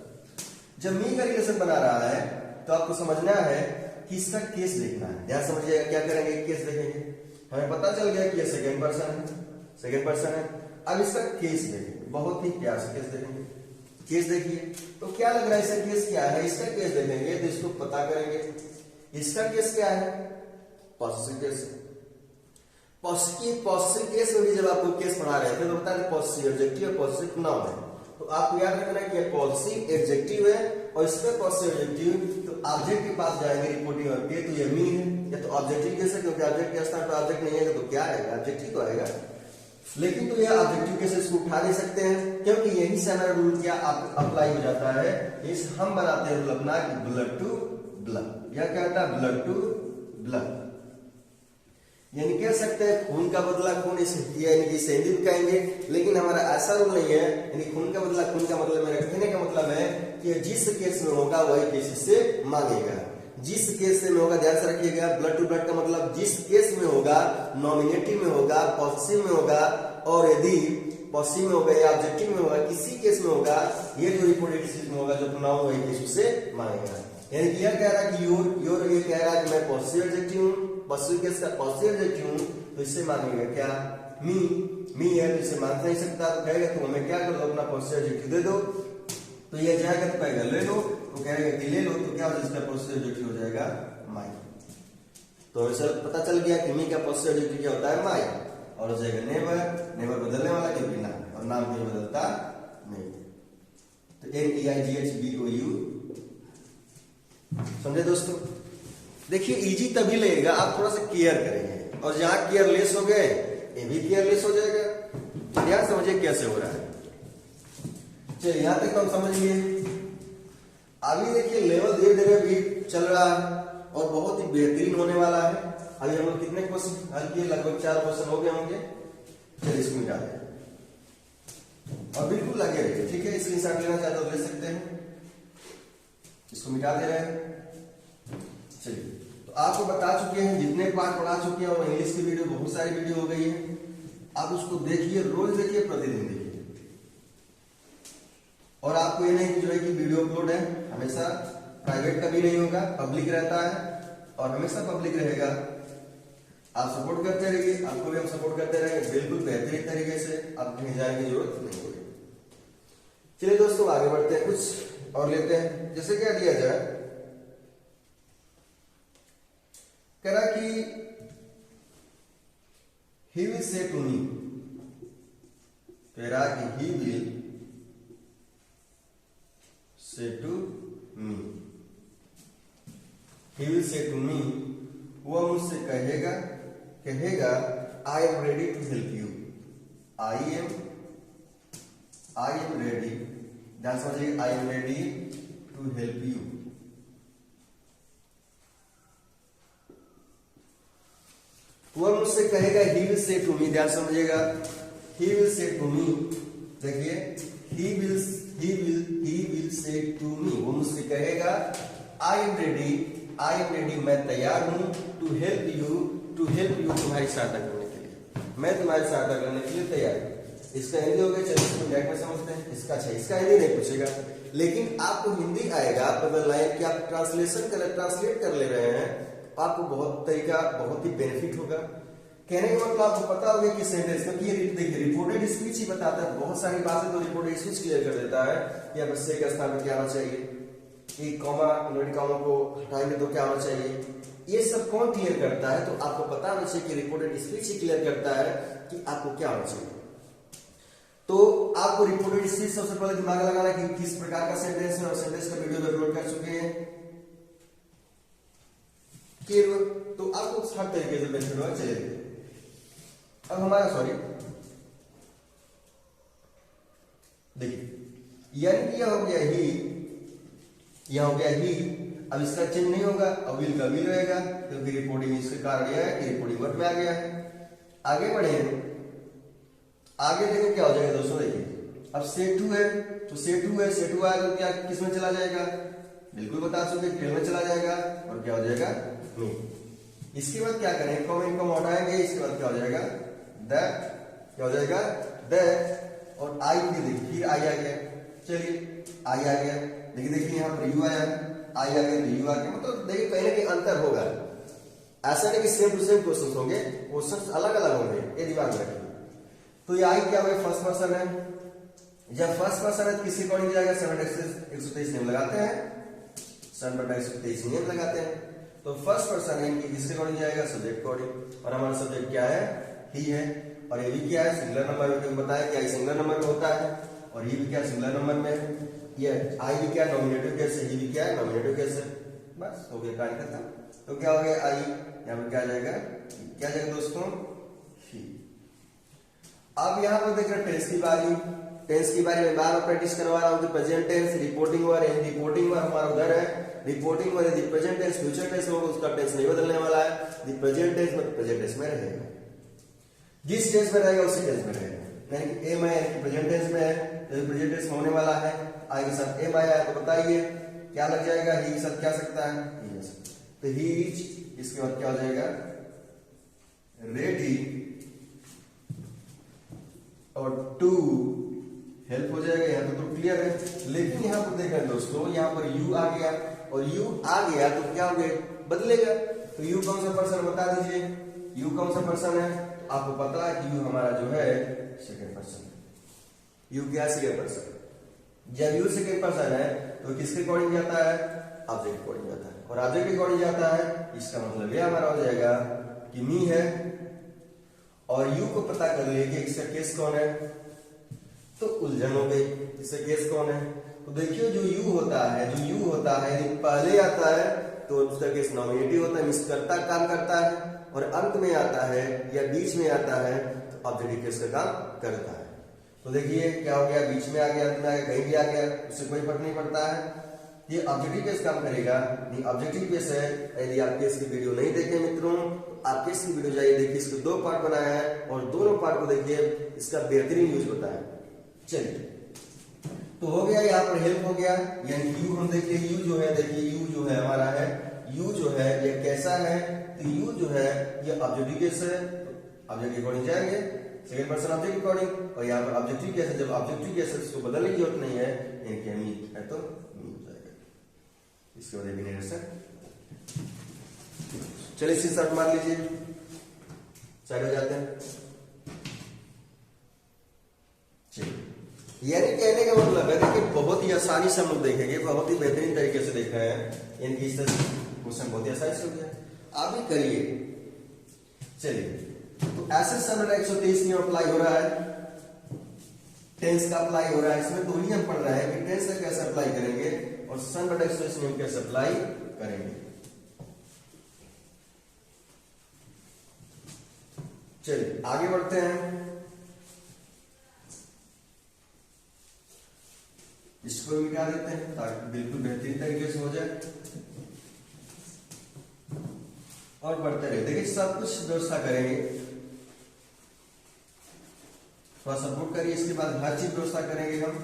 जब मी का रिलेशन बना रहा है तो आपको समझना है कि इसका केस देखना है। ध्यान समझिएगा, क्या करेंगे, केस देखेंगे। हमें पता चल गया कि ये सेकंड पर्सन है, सेकंड पर्सन है। अब इसका केस देखेंगे, बहुत ही प्यार से केस देखेंगे। केस देखिए तो क्या लग रहा है, इसका केस क्या है, इसका केस देखेंगे तो इसको पता करेंगे। इसका केस क्या है, पॉसेसिव केस। पॉसेसिव केस में भी जब आपको केस पढ़ा रहे थे तो बता दें पॉसेसिव एडजेक्टिव और पॉसेसिव नाउन है। तो आपको याद रखना है कि पॉसेसिव एडजेक्टिव है और इसका पॉसेसिव एडजेक्टिव, तो ऑब्जेक्ट के पास जाएंगे रिपोर्टिंग वर्ब के, तो ये मी है या तो ऑब्जेक्टिव केस है, क्योंकि ऑब्जेक्ट के स्थान पर ऑब्जेक्ट नहीं है तो क्या आएगा, ऑब्जेक्टिव को आएगा। लेकिन तो यह ऑब्जेक्टिव केस इसको उठा नहीं सकते हैं, क्योंकि यही से हमारा रूल क्या अप्लाई हो जाता है। इस हम बनाते हैं रूल अपना ब्लड टू ब्लड, या क्या होता है ब्लड टू ब्लड, यानी कह सकते हैं खून का बदला खून, यानी कि हिंदी में कहेंगे। लेकिन हमारा ऐसा रूल नहीं है, यानी खून का बदला खून का मतलब मेरा कहने का मतलब है कि जिस केस में होगा वही केस से मांगेगा। जिस केस में होगा, ध्यान से रखिएगा, ब्लड टू ब्लड का मतलब जिस केस में होगा, नॉमिनेटिव में होगा, पॉसेसिव में होगा, और यदि पॉसेसिव में होगा या ऑब्जेक्टिव में होगा, किसी केस में होगा, ये जो रिपोर्टेड केस में होगा जो प्रोनाउन वही केस से मांगेगा। यानी कि यह कह रहा है कि योर ये कह रहा है कि मैं पॉसेसिव एडजेक्टिव हूं, पॉसेसिव केस का पॉसेसिव एडजेक्टिव हूं, तो इससे मांगेगा क्या, मी है तो इसे मांग नहीं सकता, तो कहेगा तो हमें क्या कर दो, अपना पॉसेसिव एडजेक्टिव दे दो। तो ये जाएगा तो कहेगा ले लो, तो कहेगा कि ले लो, तो क्या हो इसका पॉसेसिव एडजेक्टिव हो जाएगा माई। तो ऐसा पता चल गया कि मी का पॉसेसिव एडजेक्टिव क्या होता है माई, और हो जाएगा नेवर, नेवर बदलने वाला क्योंकि नाम, और नाम कहीं बदलता नहीं। तो NEIGHBOU, समझे दोस्तों। देखिए इजी तभी लगेगा आप थोड़ा सा केयर करेंगे, और जहां केयरलेस हो गए ये भी केयरलेस हो जाएगा। ध्यान समझिए कैसे हो रहा है। चलिए यहां तक तो हम समझ लिए। अभी देखिए लेवल धीरे धीरे भी चल रहा है और बहुत ही बेहतरीन होने वाला है। अभी हम लोग कितने क्वेश्चन हल किए, लगभग 4 क्वेश्चन हो गए होंगे। चलिए इसको मिटा दें और बिल्कुल लगे रहिए, ठीक है। स्क्रीनशॉट लेना चाहते हो ले सकते हैं, इसको मिटा दे रहे हैं। चलिए तो आपको बता चुके हैं, जितने पार्ट पढ़ा चुके हैं, और इंग्लिश की वीडियो बहुत सारी वीडियो हो गई है। आप उसको देखिए, रोज देखिए, प्रतिदिन देखिए। और आपको ये नहीं कि जो है कि वीडियो अपलोड है हमेशा प्राइवेट कभी नहीं होगा, पब्लिक रहता है और हमेशा पब्लिक रहेगा। आप सपोर्ट करते रहिए, आपको भी हम सपोर्ट करते रहेंगे बिल्कुल बेहतरीन तरीके से, आप कहीं जाने की जरूरत नहीं होगी। चलिए दोस्तों आगे बढ़ते हैं, कुछ और लेते हैं। जैसे क्या दिया जाए, कह रहा कि ही विल से टू मी, कह रहा कि he will say to me, he will say to me, वह मुझसे कहेगा, कहेगा I am ready to help you, I am ready, ध्यान समझिए, I am ready to help you. वह मुझसे कहेगा, ही विल से टू मी, ध्यान समझिएगा, ही विल से टू मी। देखिए ही विल से टू मी, वो मुझसे कहेगा आई एम रेडी, मैं तैयार हूं, टू हेल्प यू, तुम्हारी सहायता करने के लिए, मैं तुम्हारी सहायता करने के लिए तैयार हूं। इसका हिंदी हो गया, चलिए इसको डायरेक्ट में समझते हैं। इसका हिंदी नहीं पूछेगा, लेकिन आपको हिंदी आएगा बदल लाइन कि आप ट्रांसलेट कर ले रहे हैं, आपको बहुत ही बेनिफिट होगा। कहने का मतलब आपको पता होगा कि सेंटेंस, क्योंकि ये देखिए रिपोर्टेड स्पीच ही बताता है बहुत सारी बातें, तो रिपोर्टेड स्पीच क्लियर कर देता है कि अब से के स्थान पर क्या होना चाहिए, एक कॉमा इन्वर्टेड कॉमा को हटाएंगे तो क्या होना चाहिए, ये सब कौन क्लियर करता है। तो आपको पता होना चाहिए कि रिपोर्टेड स्पीच ही क्लियर करता है कि आपको क्या होना चाहिए। तो आपको रिपोर्टेड स्पीच सबसे पहले दिमाग लगाना कि किस प्रकार का सेंटेंस है, और सेंटेंस का वीडियो अपलोड कर चुके हैं। तो आपको हर तरीके से बेनिफिट होगा। चलिए अब हमारा यानी कि यह हो गया ही, यह हो गया ही। अब इसका चिन्ह नहीं होगा, अब विल का विल रहेगा, क्योंकि रिपोर्टिंग इसके कारण यह है कि रिपोर्टिंग वर्ब में आ गया है। आगे बढ़े, आगे देखें क्या हो जाएगा दोस्तों। देखिए अब से टू है, तो से टू है, से टू आया तो क्या किस में चला जाएगा, बिल्कुल बता चुके टेल में चला जाएगा, और क्या हो जाएगा मी। इसके बाद क्या करें, कॉमेंट को हटाएंगे, इसके बाद क्या हो जाएगा दैट, क्या हो जाएगा दैट, और आई फिर आई आ गया। चलिए आई आ गया, लेकिन देखिए यहाँ पर यू आया, आई आ गया तो यू आ गया, मतलब देखिए कहीं ना कहीं अंतर होगा। ऐसा नहीं कि सेम टू सेम क्वेश्चन होंगे, क्वेश्चन अलग अलग होंगे, ये दिमाग में रखिए। तो ये आई क्या हुआ, फर्स्ट पर्सन है। जब फर्स्ट पर्सन है तो किसके अकॉर्डिंग जाएगा, 7/123 नेम लगाते हैं, 7/123 नेम लगाते हैं। तो फर्स्ट पर्सन है इनकी किसके अकॉर्डिंग जाएगा, सब्जेक्ट अकॉर्डिंग। और हमारा सब्जेक्ट क्या है, ही है। और ये भी क्या है, सिंगुलर नंबर में, क्योंकि बताया कि आई सिंगुलर नंबर में होता है, और ये भी क्या सिंगुलर नंबर में है। ये आई भी क्या नॉमिनेटिव केस है, ये भी क्या है नॉमिनेटिव केस है। बस हो गया कार्य खत्म। तो क्या हो गया आई, यहाँ पर क्या जाएगा, क्या जाएगा दोस्तों, ही। अब यहाँ पर देख रहे टेंस की बारी। टेंस की बारी में बार प्रैक्टिस करवा रहा हूँ कि present tense, reporting verb, reporting verb हमारा उधर है, रिपोर्टिंग वर्ब यदि प्रेजेंट टेंस फ्यूचर टेंस होगा उसका टेंस नहीं बदलने वाला है, यदि प्रेजेंट टेंस मतलब प्रेजेंट टेंस में रहेगा, जिस टेंस में रहेगा उसी टेंस में रहेगा। यानी कि एम है कि प्रेजेंट टेंस में है, यदि प्रेजेंट टेंस में होने वाला है, आई के साथ एम आया तो बताइए क्या लग जाएगा, ही के साथ क्या सकता है, ही है। तो ही इज, इसके बाद क्या हो जाएगा रेडी, और टू हेल्प हो जाएगा। यहाँ तो क्लियर है, लेकिन यहाँ पर देख रहे हैं दोस्तों, यहाँ पर यू आ गया, और यू आ गया तो क्या हो गया, बदलेगा। तो यू कौन सा पर्सन बता दीजिए, यू कौन सा पर्सन है, तो आपको पता है कि यू हमारा जो है सेकंड पर्सन है। यू क्या सेकंड पर्सन, जब यू सेकंड पर्सन है तो किसके अकॉर्डिंग जाता है, ऑब्जेक्ट अकॉर्डिंग जाता है, और ऑब्जेक्ट के अकॉर्डिंग जाता है, इसका मतलब ये हमारा हो जाएगा कि मी है, और यू को पता कर लिए कि इसका केस कौन है, तो उलझन हो गई, इसका केस कौन है। तो देखिए जो यू होता है, जो यू होता है यदि पहले आता है तो उसका केस नॉमिनेटिव होता है, मींस कर्ता काम करता है, और अंत में आता है या बीच में आता है तो ऑब्जेक्टिव केस का काम करता है। तो देखिए क्या हो गया, बीच में आ गया, अंत में आ गया, कहीं भी आ गया, उससे कोई फर्क नहीं पड़ता है, ये ऑब्जेक्टिव केस काम करेगा। नहीं ऑब्जेक्टिव केस है, यदि आप केस की वीडियो नहीं देखे मित्रों, आप केस की वीडियो जाइए, देखिए इसको 2 पार्ट बनाया है, और दोनों पार्ट को देखिए, इसका बेहतरीन यूज बताया। चलिए तो हो गया, यहाँ पर हेल्प हो गया, यानी यू हम देखिए, यू जो है, देखिए यू जो है हमारा है, यू जो है ये कैसा है, तो यू जो है ये ऑब्जेक्टिव केस है, ऑब्जेक्ट अकॉर्डिंग जाएंगे, सेकंड पर्सन ऑब्जेक्ट अकॉर्डिंग, और यहाँ पर ऑब्जेक्टिव केस है, जब ऑब्जेक्टिव केस है उसको बदलने की जरूरत नहीं है, इनके मी है तो मी हो जाएगा, इसके बाद एलिमिनेशन। चलिए इसी शर्ट मार लीजिए, साइड हो जाते हैं। चलिए यानी कहने का मतलब है कि बहुत ही आसानी से हम लोग देखेंगे, बहुत ही बेहतरीन तरीके से देख रहे हैं, इनकी क्वेश्चन बहुत ही आसानी से हो गया, आप भी करिए। चलिए तो ऐसे 7/123 नियम अप्लाई हो रहा है, टेंस का अप्लाई हो रहा है, इसमें 2 नियम पढ़ रहा है कि टेंस का कैसे अप्लाई करेंगे और 7/123 नियम कैसे अप्लाई करेंगे। चलिए आगे बढ़ते हैं, इसको मिटा देते हैं ताकि बिल्कुल बेहतरीन तरीके से हो जाए, और बढ़ते रहे। देखिए सब कुछ व्यवस्था करेंगे, थोड़ा सपोर्ट करिए, इसके बाद हर चीज व्यवस्था करेंगे हम,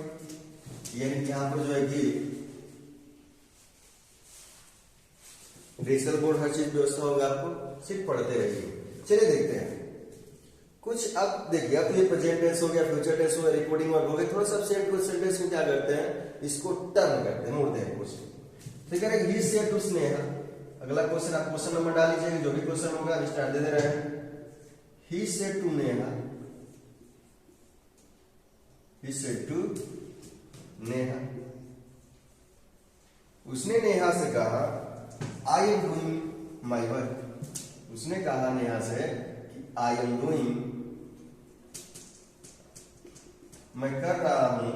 यानी यहाँ पर जो है कि डिजिटल बोर्ड हर चीज व्यवस्था होगा, आपको सिर्फ पढ़ते रहिए। चलिए देखते हैं कुछ। अब देखिए, अब ये प्रेजेंट टेंस हो गया, फ्यूचर टेंस हो गया, रिपोर्टिंग वर्ब हो गया, थोड़ा सा सेंटेंस में क्या करते हैं, इसको टर्न करते हैं, मोड़ते हैं क्वेश्चन। ठीक है, ही सेड टू स्नेहा, अगला क्वेश्चन आप क्वेश्चन नंबर डाल लीजिए, जो भी क्वेश्चन होगा हम स्टार्ट दे दे रहे हैं। He said to Neha, he said to Neha, उसने नेहा से कहा I am doing my work, उसने कहा नेहा से कि आई एम डूइंग, मैं कर रहा हूं,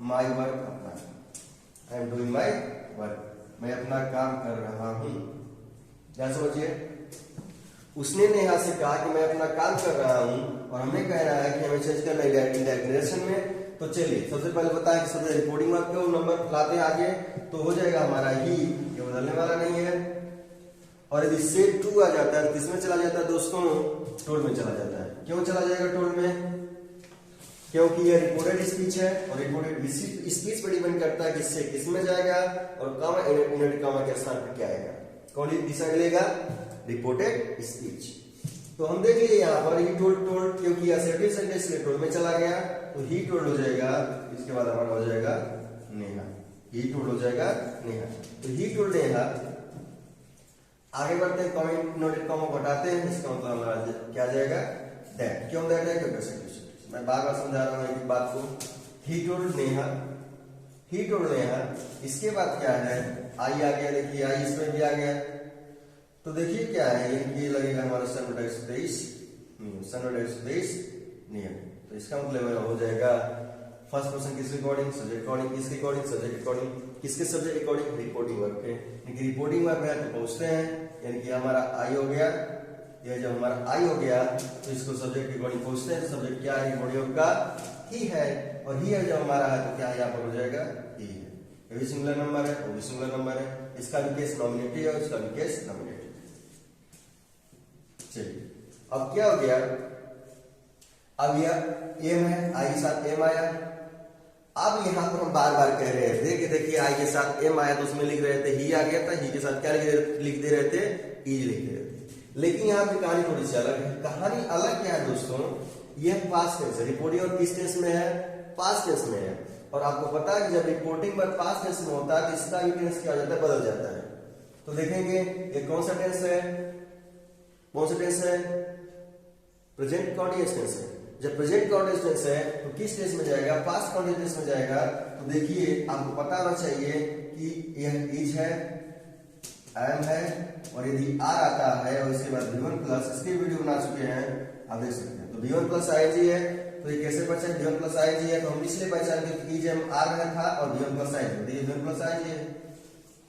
माई वर्क अपना, आई एम डूइंग माई वर्क, मैं अपना काम कर रहा हूं। क्या समझिए, उसने नेहा से कहा कि मैं अपना काम कर रहा हूं, और हमें कह रहा है कि हमें चेंज करना है डायरेक्ट डायरेक्शन में, तो चलिए सबसे पहले बताएं कि सबसे रिपोर्टिंग वर्क क्यों नंबर लाते हैं आगे, तो हो जाएगा हमारा ही, ये बदलने वाला नहीं है। और यदि सेट 2 आ जाता है तो किसमें चला जाता है दोस्तों, टोल में चला जाता है। क्यों चला जाएगा टोल में, क्योंकि ये रिपोर्टेड स्पीच है और रिपोर्टेड स्पीच पर डिपेंड करता है किससे किसमें जाएगा और कामा इनवर्टेड कामा के स्थान पर क्या आएगा, कौन दिशा मिलेगा, रिपोर्टेड स्पीच। तो हम देख लिए यहाँ पर ही टोल्ड टोल्ड, क्योंकि असर्टिव सेंटेंस के टोल्ड में चला गया तो ही टोल्ड हो जाएगा, इसके बाद हमारा हो जाएगा नेहा, ही टोल्ड हो जाएगा नेहा। तो ही टोल्ड नेहा। आगे बढ़ते हैं, कॉमेंट नोटेड कॉमा हटाते हैं, इसका मतलब हमारा क्या जाएगा, दैट। क्यों दैट है, क्योंकि असर्टिव। मैं बार बार समझा रहा हूँ एक बात को, he told Neha, he told Neha. इसके बाद क्या है, आई आ गया, देखिए आई इसमें भी आ गया। तो देखिए क्या है, ये लगेगा हमारा नियम। तो इसका मतलब हो जाएगा फर्स्ट पर्सन किसके अकॉर्डिंग, सब्जेक्ट अकॉर्डिंग, किसके अकॉर्डिंग, सब्जेक्ट अकॉर्डिंग, किसके सब्जेक्ट अकॉर्डिंग, रिपोर्टिंग वर्ब के। यानी रिपोर्टिंग वर्ब है तो पूछते हैं, यानी कि हमारा आई हो गया, ये जब हमारा आई हो गया तो इसको सब्जेक्ट के अकॉर्डिंग पूछते हैं। सब्जेक्ट क्या है, रिपोर्टिंग वर्ब का ही है, और ही है जब हमारा है तो क्या यहाँ पर हो जाएगा, ही है। ये भी सिंगुलर नंबर है, वो भी सिंगुलर नंबर है, इसका भी केस नॉमिनेटिव है, इसका भी केस नॉमिनेटिव। चलिए अब क्या हो गया, अब यह एम है, आई के साथ एम आया। अब यहां पर हम बार बार कह रहे थे कि देखिए आई के साथ एम आया तो उसमें लिख रहे थे ही आ गया था, ही के साथ क्या लिख दे रहे थे, इज लिख दे रहे थे। लेकिन यहाँ पे कहानी थोड़ी सी अलग है। कहानी अलग क्या है दोस्तों, यह पास्ट टेंस है, रिपोर्टिंग और किस टेंस में है, पास्ट टेंस में है। और आपको पता है कि जब रिपोर्टिंग पर पास्ट टेंस में होता है तो इसका भी टेंस क्या हो जाता है, बदल जाता है। तो देखेंगे ये कौन सा टेंस है, कौन सा टेंस है, प्रेजेंट कॉन्टिन्यूअस टेंस है। जब प्रेजेंट कॉन्टिन्यूअस टेंस है तो किस टेंस में जाएगा, पास्ट कॉन्टिन्यूअस में जाएगा। तो देखिए आपको पता होना चाहिए कि यह इज है, एम है, और यदि आर आता है और इसके बाद V1 प्लस, इसकी वीडियो बना चुके हैं आप देख सकते हैं। तो V1 प्लस आईएनजी है, तो ये कैसे पहचान, V1 प्लस आईएनजी है तो हम इसलिए पहचान के इज एम आर में था और V1 प्लस आईएनजी, तो ये V1 प्लस आईएनजी है।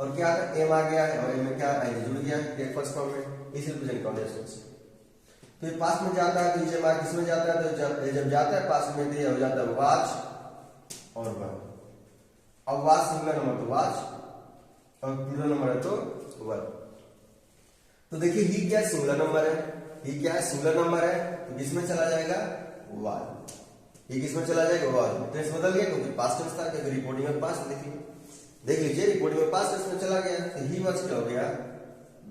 और क्या था, एम आ गया है और एम में क्या आईएनजी जुड़ गया है फर्स्ट फॉर्म में, इसलिए प्रेजेंट कॉन्टिन्यूअस टेंस। तो ये पास्ट में जाता है तो इज एम आर किसमें जाता है, तो जब जाता है पास्ट में तो ये हो जाता है वाच और वर। अब वाच सिंगुलर नंबर तो वाच और प्लूरल नंबर है तो वर। तो देखिए ही क्या सिंगुलर नंबर है, ही क्या है सिंगुलर नंबर है, तो किसमें चला जाएगा, वाल। ये किसमें चला जाएगा, वाल। टेंस बदल गया क्योंकि पास्ट टेंस था, क्योंकि रिपोर्टिंग में पास्ट देखिए, देख लीजिए रिपोर्टिंग में पास्ट टेंस में चला गया। तो ही वाज क्या हो गया,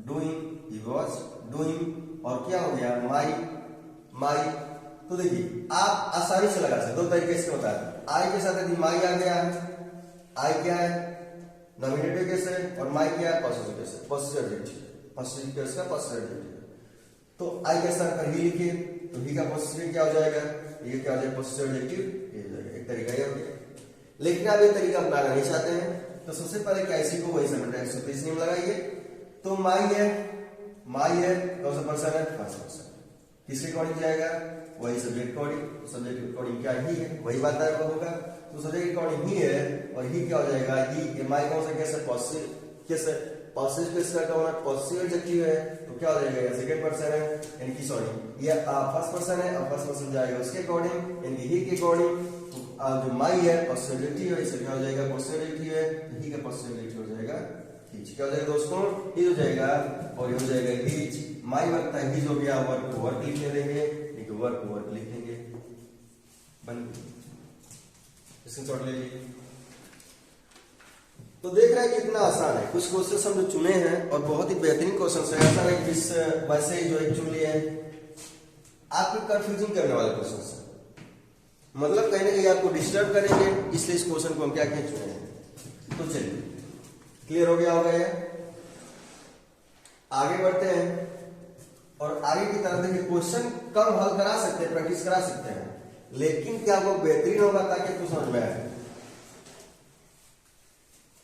डूइंग, ही वाज डूइंग, और क्या हो गया, माई, माई। तो देखिए आप आसानी से लगा सकते, दो तरीके से होता है। आई के साथ यदि माई आ गया, आई क्या है नॉमिनेटिव केस है और माई क्या है पॉसेसिव केस है, पॉसेसिव एडजेक्टिव, पॉसेसिव केस का पॉसेसिव एडजेक्टिव। तो आई के साथ पर ही लिखिए तो ही का पॉसेसिव क्या हो जाएगा, ये क्या हो जाएगा पॉसेसिव एडजेक्टिव, ये हो जाएगा। एक तरीका ये हो गया। लेकिन आप ये तरीका अपनाना नहीं चाहते हैं तो सबसे पहले क्या इसी को वही समझना है, 130 नियम लगाइए। तो माई है, माई है, कौन सा पर्सन है, फर्स्ट पर्सन, किसके अकॉर्डिंग जाएगा, वही सब्जेक्ट अकॉर्डिंग, सब्जेक्ट अकॉर्डिंग क्या ही है, वही बात है वो होगा। तो सब्जेक्ट अकॉर्डिंग ही है और ही क्या हो जाएगा, ही माई कौन सा केस है, पॉजिटिव केस है, पॉजिटिव केस का होना पॉजिटिव एडजेक्टिव है, तो क्या हो जाएगा, ये सेकंड पर्सन है, यानी कि सॉरी ये फर्स्ट पर्सन है और फर्स्ट पर्सन जाएगा उसके अकॉर्डिंग, यानी कि ही के अकॉर्डिंग। जो माई है पॉजिटिव एडजेक्टिव है, इससे क्या हो जाएगा, पॉजिटिव एडजेक्टिव है, तो ही का पॉजिटिव एडजेक्टिव हो जाएगा हीज। क्या हो जाएगा दोस्तों, हीज हो जाएगा और ये हो जाएगा हीज। माई वर्क था, हीज हो गया, वर्क को वर्क लिखने देंगे, वर्क को वर्क लिखेंगे, बन स्क्रीनशॉट ले लीजिए। तो देख रहे हैं कितना आसान है। कुछ क्वेश्चन हम जो चुने हैं और बहुत ही बेहतरीन क्वेश्चन है, ऐसा नहीं किस वैसे ही जो एक चुन लिए हैं, आपको कंफ्यूजिंग करने वाले क्वेश्चन है, मतलब कहीं ना कहीं आपको डिस्टर्ब करेंगे, इसलिए इस क्वेश्चन को हम क्या क्या चुने हैं। तो चलिए क्लियर हो गया होगा ये। आगे बढ़ते हैं और आगे की तरफ देखिए, क्वेश्चन कम हल करा सकते हैं, प्रैक्टिस करा सकते हैं, लेकिन क्या वो बेहतरीन होगा ताकि आपको समझ में आए।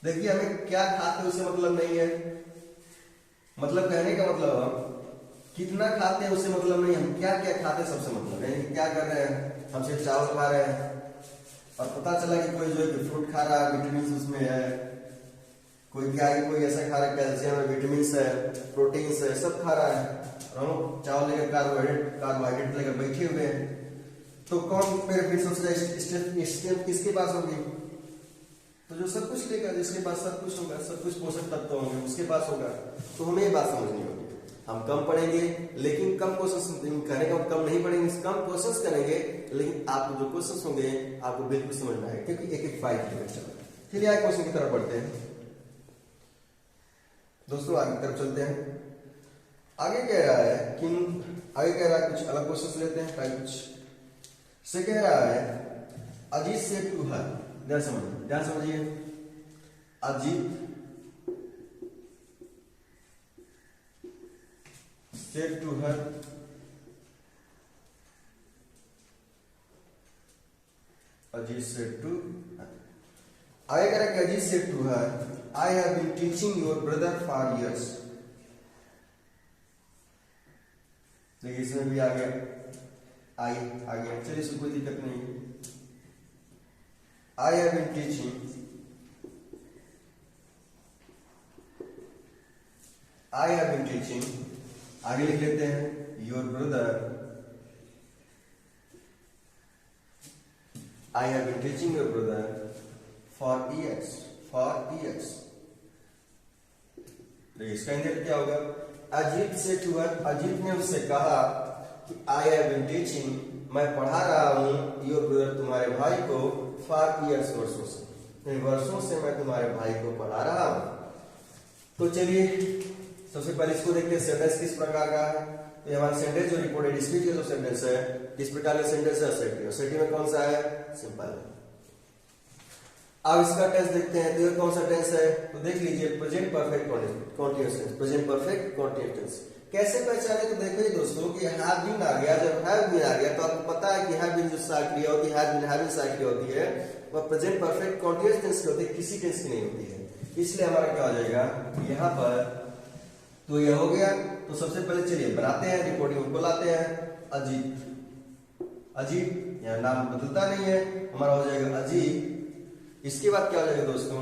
देखिए हमें क्या खाते हैं उससे मतलब नहीं है, मतलब कहने का मतलब हम कितना खाते हैं उससे मतलब नहीं, हम क्या क्या खाते हैं सबसे मतलब है। क्या कर रहे हैं, हम सिर्फ चावल खा रहे हैं और पता चला कि कोई जो है फ्रूट खा रहा है, विटामिन उसमें है, कोई क्या है, कोई ऐसा खा रहा है कैल्शियम है, विटामिन है, प्रोटीन है, सब खा रहा है, और हम चावल लेकर कार्बोहाइड्रेट लेकर बैठे हुए हैं। तो कौन मेरे फिर सबसे स्ट्रेंथ किसके पास होगी? तो जो सब कुछ लेगा, जिसके पास सब कुछ होगा, सब कुछ पोषक तत्व होंगे, उसके पास होगा। तो हमें ये बात समझनी होगी। हम कम पढ़ेंगे लेकिन कम क्वेश्चन कहने का कम नहीं पढ़ेंगे, कम क्वेश्चन करेंगे, लेकिन आपको जो क्वेश्चन होंगे आपको बिल्कुल समझ में आएगा, क्योंकि एक एक फाइल चलो। चलिए आगे क्वेश्चन की तरफ बढ़ते हैं दोस्तों, आगे की तरफ चलते हैं। आगे कह रहा है कुछ अलग क्वेश्चन लेते हैं। कुछ से कह रहा है अजीत से टू हर, ध्यान समझिए, Ajit said to her, Ajit said to her. आगे कह रहा है Ajit said to her, I have been teaching your brother for years. देखिए इसमें भी आ गया, आ गया, चलिए इसमें कोई दिक्कत नहीं है। I have been teaching, आगे लिख लेते हैं your brother, I have been teaching your brother for years. देखिए इसका इंग्लिश क्या होगा? अजीत से टू हर, अजीत ने उससे कहा कि आई हैव बीन टीचिंग, मैं पढ़ा रहा हूं योर ब्रदर, तुम्हारे भाई को, फॉर ईयर्स, वर्षों से मैं तुम्हारे भाई को पढ़ा रहा हूं। तो चलिए सबसे पहले इसको देखते हैं, सेंटेंस किस प्रकार का है। तो हमारा सेंटेंस जो रिपोर्टेड स्पीच का जो सेंटेंस है, किस प्रकार का सेंटेंस है? असर्टिव में कौन सा है? सिंपल। अब इसका टेंस देखते हैं, तो ये कौन सा टेंस है? तो देख लीजिए, present perfect continuous tense. Present perfect continuous tense कैसे पहचाने? तो देखो दोस्तों कि हैव बीन आ गया, जब हैव बीन आ गया तो आपको पता है कि हैव बीन जो सहायक क्रिया होती है, हैव बीन हैविंग सहायक क्रिया होती है, वह प्रेजेंट परफेक्ट कॉन्टिन्यूअस टेंस की होती है, किसी टेंस की नहीं होती है। इसलिए हमारा क्या हो जाएगा यहाँ पर? तो यह हो गया। तो सबसे पहले चलिए बनाते हैं, रिपोर्टिंग को लाते हैं। अजीत यहाँ नाम बदलता नहीं है, हमारा हो जाएगा अजीत। इसके बाद क्या हो जाएगा दोस्तों?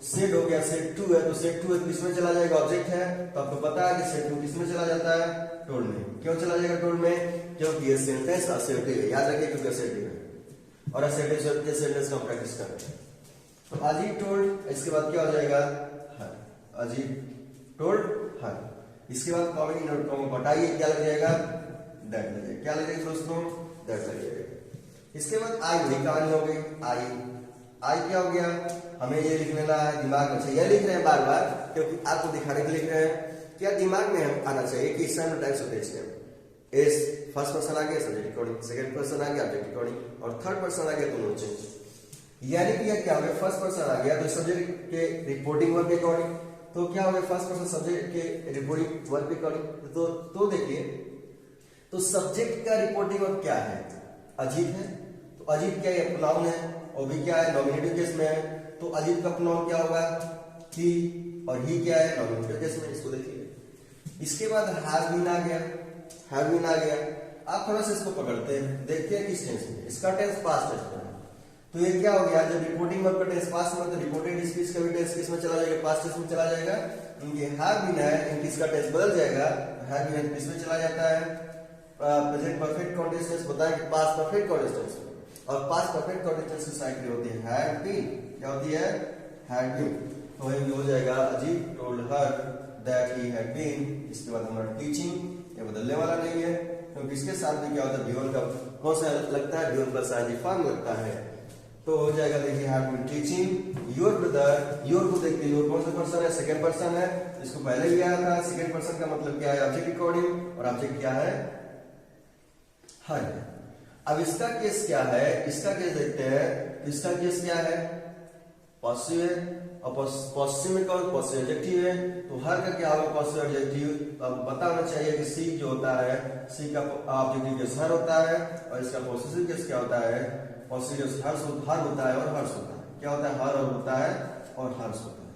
सेड हो गया, सेड टू है, तो सेड टू किसमें चला जाएगा? ऑब्जेक्ट है, तो आपको पता है कि सेड टू किसमें चला जाता है? टोल्ड में। क्यों चला जाएगा टोल्ड में? क्योंकि ये सेंटेंस असर्टिव है, याद रखिए, क्योंकि असर्टिव है और असर्टिव सेंटेंस का हम प्रैक्टिस कर रहे हैं। तो अजीत टोल्ड, इसके बाद क्या हो जाएगा? हर। Ajit told her. इसके बाद कॉमन नोट को हटाइए, क्या लग जाएगा? दैट लग जाएगा। क्या लग जाएगा दोस्तों? दैट लग जाएगा। इसके बाद आई वही कहानी हो गई। आई क्या हो गया? हमें ये लिख लेना है दिमाग में। यह लिख रहे हैं बार बार क्योंकि आपको दिखाने के लिए लिख रहे हैं। क्या दिमाग में हम आना चाहिए कि इसमें टाइप्स होते हैं। एस फर्स्ट पर्सन आ गया, सब्जेक्ट रिकॉर्डिंग, सेकंड पर्सन आ गया, ऑब्जेक्ट रिकॉर्डिंग, और थर्ड पर्सन आ गया दोनों चेंज। यानी कि क्या हो गया? फर्स्ट पर्सन आ गया तो सब्जेक्ट के रिपोर्टिंग वर्ब के अकॉर्डिंग, तो क्या हो गया? फर्स्ट पर्सन सब्जेक्ट के रिपोर्टिंग वर्ब के अकॉर्डिंग। तो देखिए, तो सब्जेक्ट का रिपोर्टिंग वर्ब क्या है? अजीत है, तो अजीत क्या है? नाउन है, और भी क्या है? नॉमिनेटिव केस में है, तो अजीत का नाउन क्या होगा? ही, और ही क्या है? नॉमिनेटिव केस में। इसको देखिए। इसके बाद हैव बीन आ गया, आप थोड़ा सा इसको पकड़ते हैं, देखते हैं किस टेंस में। इसका टेंस पास्ट टेंस में है, तो ये क्या हो गया? जब रिपोर्टिंग वर्ब का टेंस पास्ट में, तो रिपोर्टेड स्पीच का भी टेंस किस में चला जाएगा? पास्ट टेंस में चला जाएगा। इनके हैव बीन है, इनकी इसका टेंस बदल जाएगा, हैव बीन किस में चला जाता है? प्रेजेंट परफेक्ट कॉन्टिन्यूअस टेंस बताया कि पास्ट परफेक्ट कॉन्टिन्यूअस टेंस, और पास्ट परफेक्ट कॉन्टिन्यूअस टेंस की साइड होती है हैड बीन। क्या होती है? Had been. तो ये हो जाएगा Ajit told her that he had been. इसके बाद हमारा टीचिंग, ये बदलने वाला नहीं है क्योंकि इसके साथ भी क्या होता है? वी1 का कौन सा लगता है? वी1 प्लस आईएनजी फॉर्म लगता है, तो हो जाएगा। देखिए had been teaching your brother. Your को देखते, योर कौन सा पर्सन है? सेकंड पर्सन है, इसको पहले भी आया था। सेकंड पर्सन का मतलब क्या है? ऑब्जेक्ट रिकॉर्डिंग, और ऑब्जेक्ट क्या है? हर। अब इसका केस क्या है? इसका केस देखते हैं। इसका केस क्या है? पॉजिटिव है, और पॉजिटिव में कौन? पॉजिटिव एडजेक्टिव है, तो हर का क्या होगा? Positive adjective. अब पता होना चाहिए कि सी जो होता है, सी का ऑब्जेक्टिव केस हर होता है, और इसका पॉजिटिव केस क्या होता है? पॉजिटिव केस हर होता है और हर्ष होता है। क्या होता है? हर होता है और हर्ष होता है।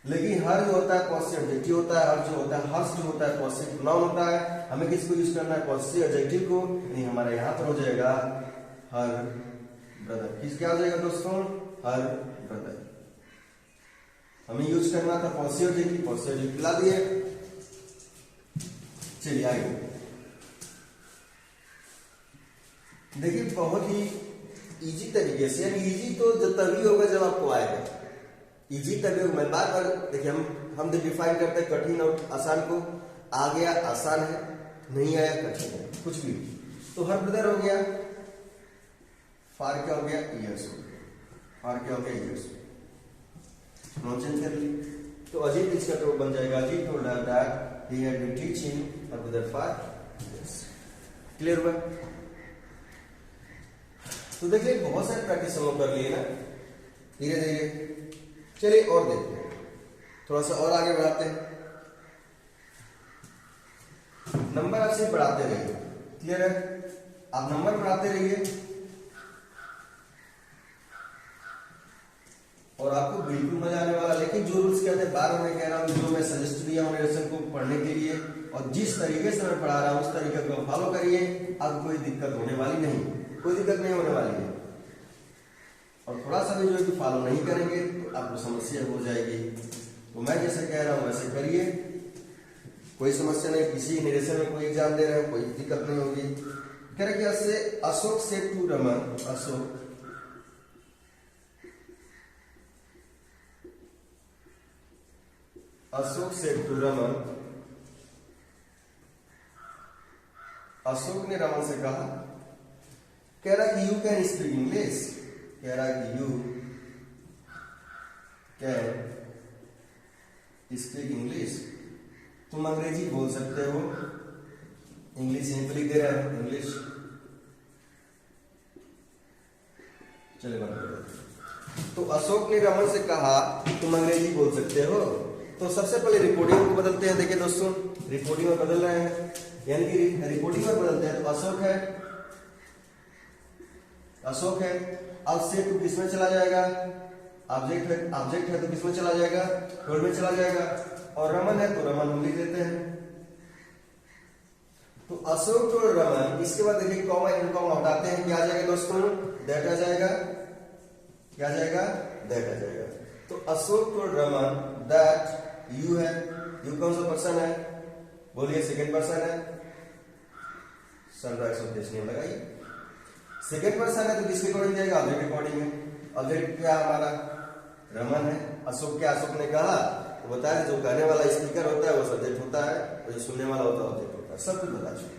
लेकिन हर जो होता है पॉजिटिव एडजेक्टिव होता है, हर जो होता है, हर्ष जो होता है पॉजिटिव नाउन होता है। हमें किसको यूज करना है? पॉजिटिव एडजेक्टिव को। यानी हमारा यहाँ पर हो जाएगा हर ब्रदर। किस क्या हो जाएगा दोस्तों? Her brother. हमें यूज करना था पॉजिटिव एडजेक्टिव ला दिए। चलिए आगे। देखिए बहुत ही इजी तरीके से, यानी इजी तो जब तभी होगा जब आपको आएगा। इजी तभी होगा। मैं बार बार देखिए हम डिफाइन करते हैं कठिन और आसान को। आ गया आसान है, नहीं आया कठिन है, कुछ भी। तो हर ब्रदर हो गया, फार क्या हो गया, ईयर्स हो गया, फार क्या हो गया, ईयर्स। नाउन चेंज कर ली तो अजीत इसका तो बन जाएगा Ajit told her that he had been teaching her brother for years. Clear हुआ? तो देखिए बहुत सारे प्रैक्टिस हम लोग कर लिए ना धीरे धीरे। चलिए और देखते हैं, थोड़ा सा और आगे बढ़ाते हैं। नंबर आप सिर्फ बढ़ाते रहिए। क्लियर है? आप नंबर बढ़ाते रहिए और आपको बिल्कुल मजा आने वाला। लेकिन जो रूल्स कहते हैं, बार मैं कह रहा हूँ, जो मैं सजेस्ट किया हूँ लेसन को पढ़ने के लिए और जिस तरीके से मैं पढ़ा रहा हूँ उस तरीके को फॉलो करिए। अब कोई दिक्कत होने वाली नहीं, कोई दिक्कत नहीं होने वाली है। और थोड़ा सा भी जो है कि फॉलो नहीं करेंगे तो आपको समस्या हो जाएगी। तो मैं जैसे कह रहा हूँ वैसे करिए, कोई समस्या नहीं। किसी निरेशन में कोई एग्जाम दे रहे हो, कोई दिक्कत नहीं होगी। कह रहे कि अशोक से टू रमन, अशोक से टू रमन, अशोक ने रमन से कहा, कह रहा कि यू कैन स्पीक इंग्लिश, कह रहा कि यू कैन स्पीक इंग्लिश, तुम अंग्रेजी बोल सकते हो। इंग्लिश यहीं पर लिख दे रहा है, इंग्लिश। चलिए बना। तो अशोक ने रमन से कहा तुम अंग्रेजी बोल सकते हो। तो सबसे पहले रिपोर्टिंग को बदलते हैं। देखिए दोस्तों, रिपोर्टिंग में बदल रहे हैं, यानी कि रिपोर्टिंग में बदलते हैं। तो अशोक है, अशोक है। अब से टू किसमें चला जाएगा, ऑब्जेक्ट है, ऑब्जेक्ट है तो किसमें चला जाएगा, वर्ब में चला जाएगा। और रमन है तो रमन हम लिख देते हैं। तो अशोक टू रमन, इसके बाद देखिए कॉमा एंड कॉमा हटाते हैं, क्या आ जाएगा दोस्तों, दैट आ जाएगा। क्या आ जाएगा, दैट आ जाएगा। तो Ashok to Raman that you है, यू कौन सा पर्सन है, बोलिए सेकंड पर्सन है। सनराइज ऑफ दिस नेम लगाइए। सेकंड पर्सन है तो किसके अकॉर्डिंग जाएगा, ऑब्जेक्ट अकॉर्डिंग है। ऑब्जेक्ट क्या हमारा, रमन है। अशोक क्या, अशोक ने कहा तो बताया जो कहने वाला स्पीकर होता है वो सब्जेक्ट होता है, और जो सुनने वाला होता है ऑब्जेक्ट होता है। सब कुछ बता चुके।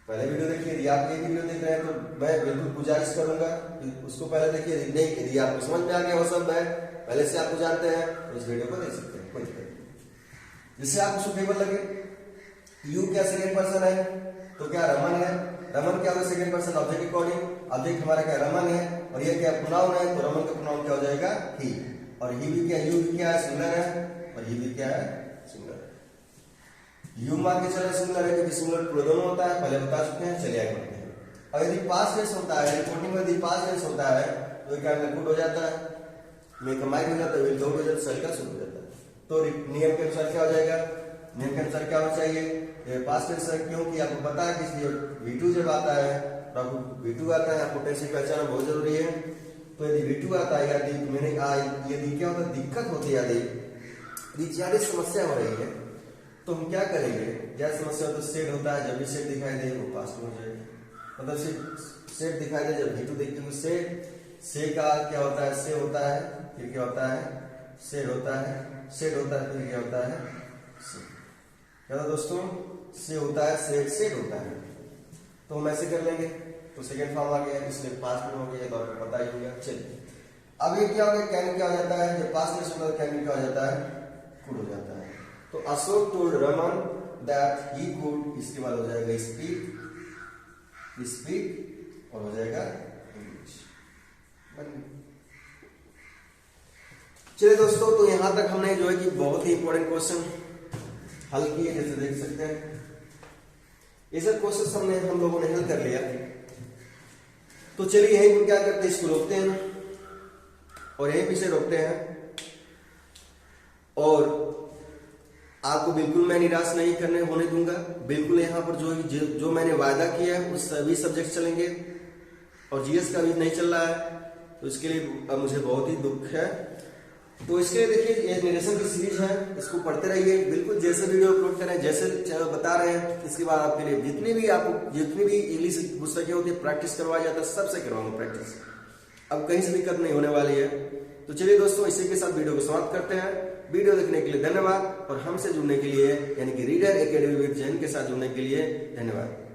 पहले वीडियो देखिए, यदि आप ये वीडियो देख रहे हैं तो मैं बिल्कुल गुजारिश करूंगा कि उसको पहले देखिए। नहीं, यदि आपको समझ में आ गया वो सब है, पहले से आपको जानते हैं तो इस वीडियो को देख सकते हैं, कोई दिक्कत नहीं। जिससे आपको सुटेबल लगे। यू क्या सेकंड पर्सन है तो क्या रमन है, रमन क्या होगा second person object according. Object हमारा क्या रमन है, और ये क्या प्रोनाउन है तो रमन का प्रोनाउन क्या हो जाएगा, ही। और ही भी क्या, यू भी क्या है, सिंगुलर है, और ही भी क्या है, सिंगुलर है। यू मान के चले सिंगुलर है क्योंकि सिंगुलर प्रोनाउन होता है, पहले बता चुके हैं। चलिए आगे बढ़ते हैं। और यदि पास्ट टेंस होता है, रिपोर्टिंग में यदि पास्ट टेंस होता है तो क्या गुड हो जाता है, में कमाई हो जाता है, विल हो जाता है, सल का शुरू हो जाता है। तो नियम के अनुसार क्या हो जाएगा, नियम के अनुसार क्या होना चाहिए, पास्ट टेंस है क्योंकि आपको पता है कि V2 जब आता है तो आपको V2 आता है, आपको टेंस की पहचान बहुत जरूरी है। तो यदि V2 आता है, यदि मैंने यदि क्या होता है, दिक्कत होती है, यदि ज्यादा समस्या हो रही है तो हम क्या करेंगे। क्या समस्या हो तो सेट होता है, जब भी सेट दिखाई दे वो पास्ट में हो जाएगा। मतलब सेट दिखाई दे जब V2 देखते हो, से का क्या होता है, से होता है, फिर क्या होता है, सेट होता है, सेट होता है, फिर क्या होता है, से। क्या दोस्तों, से होता है, सेट होता है। तो हम ऐसे कर लेंगे तो सेकंड फॉर्म आ गया, इसलिए पास्ट में हो गया, तो आपको पता ही होगा। चलिए अब ये क्या हो गया, कैन क्या हो जाता है, जब पास्ट में होता है कैन क्या हो जाता है, कुड हो जाता है। तो Ashok told Raman that he could, इसके बाद हो जाएगा स्पीक और हो जाएगा इंग्लिश। चलिए दोस्तों, तो यहां तक हमने जो है कि बहुत ही इंपॉर्टेंट क्वेश्चन हल किए, जैसे देख सकते हैं। ये सब क्वेश्चन हमने हम लोगों ने हल कर लिया। तो चलिए यहीं पर क्या करते हैं, इसको रोकते हैं और यहीं पीछे रोकते हैं। और आपको बिल्कुल मैं निराश नहीं करने होने दूंगा। बिल्कुल यहाँ पर जो मैंने वायदा किया है उस सभी सब्जेक्ट चलेंगे, और जीएस का भी नहीं चल रहा है, तो इसके लिए मुझे बहुत ही दुख है। तो इसके लिए देखिए ये नरेशन की सीरीज है, इसको पढ़ते रहिए। बिल्कुल जैसे वीडियो अपलोड करें, जैसे बता रहे हैं, इसके बाद आपके लिए जितनी भी इंग्लिश पुस्तकें होती है प्रैक्टिस करवाया जाता है, सबसे करवाऊंगा प्रैक्टिस। अब कहीं से दिक्कत नहीं होने वाली है। तो चलिए दोस्तों, इसी के साथ वीडियो को समाप्त करते हैं। वीडियो देखने के लिए धन्यवाद, और हमसे जुड़ने के लिए यानी कि रीडर एकेडमी विद जैन के साथ जुड़ने के लिए धन्यवाद।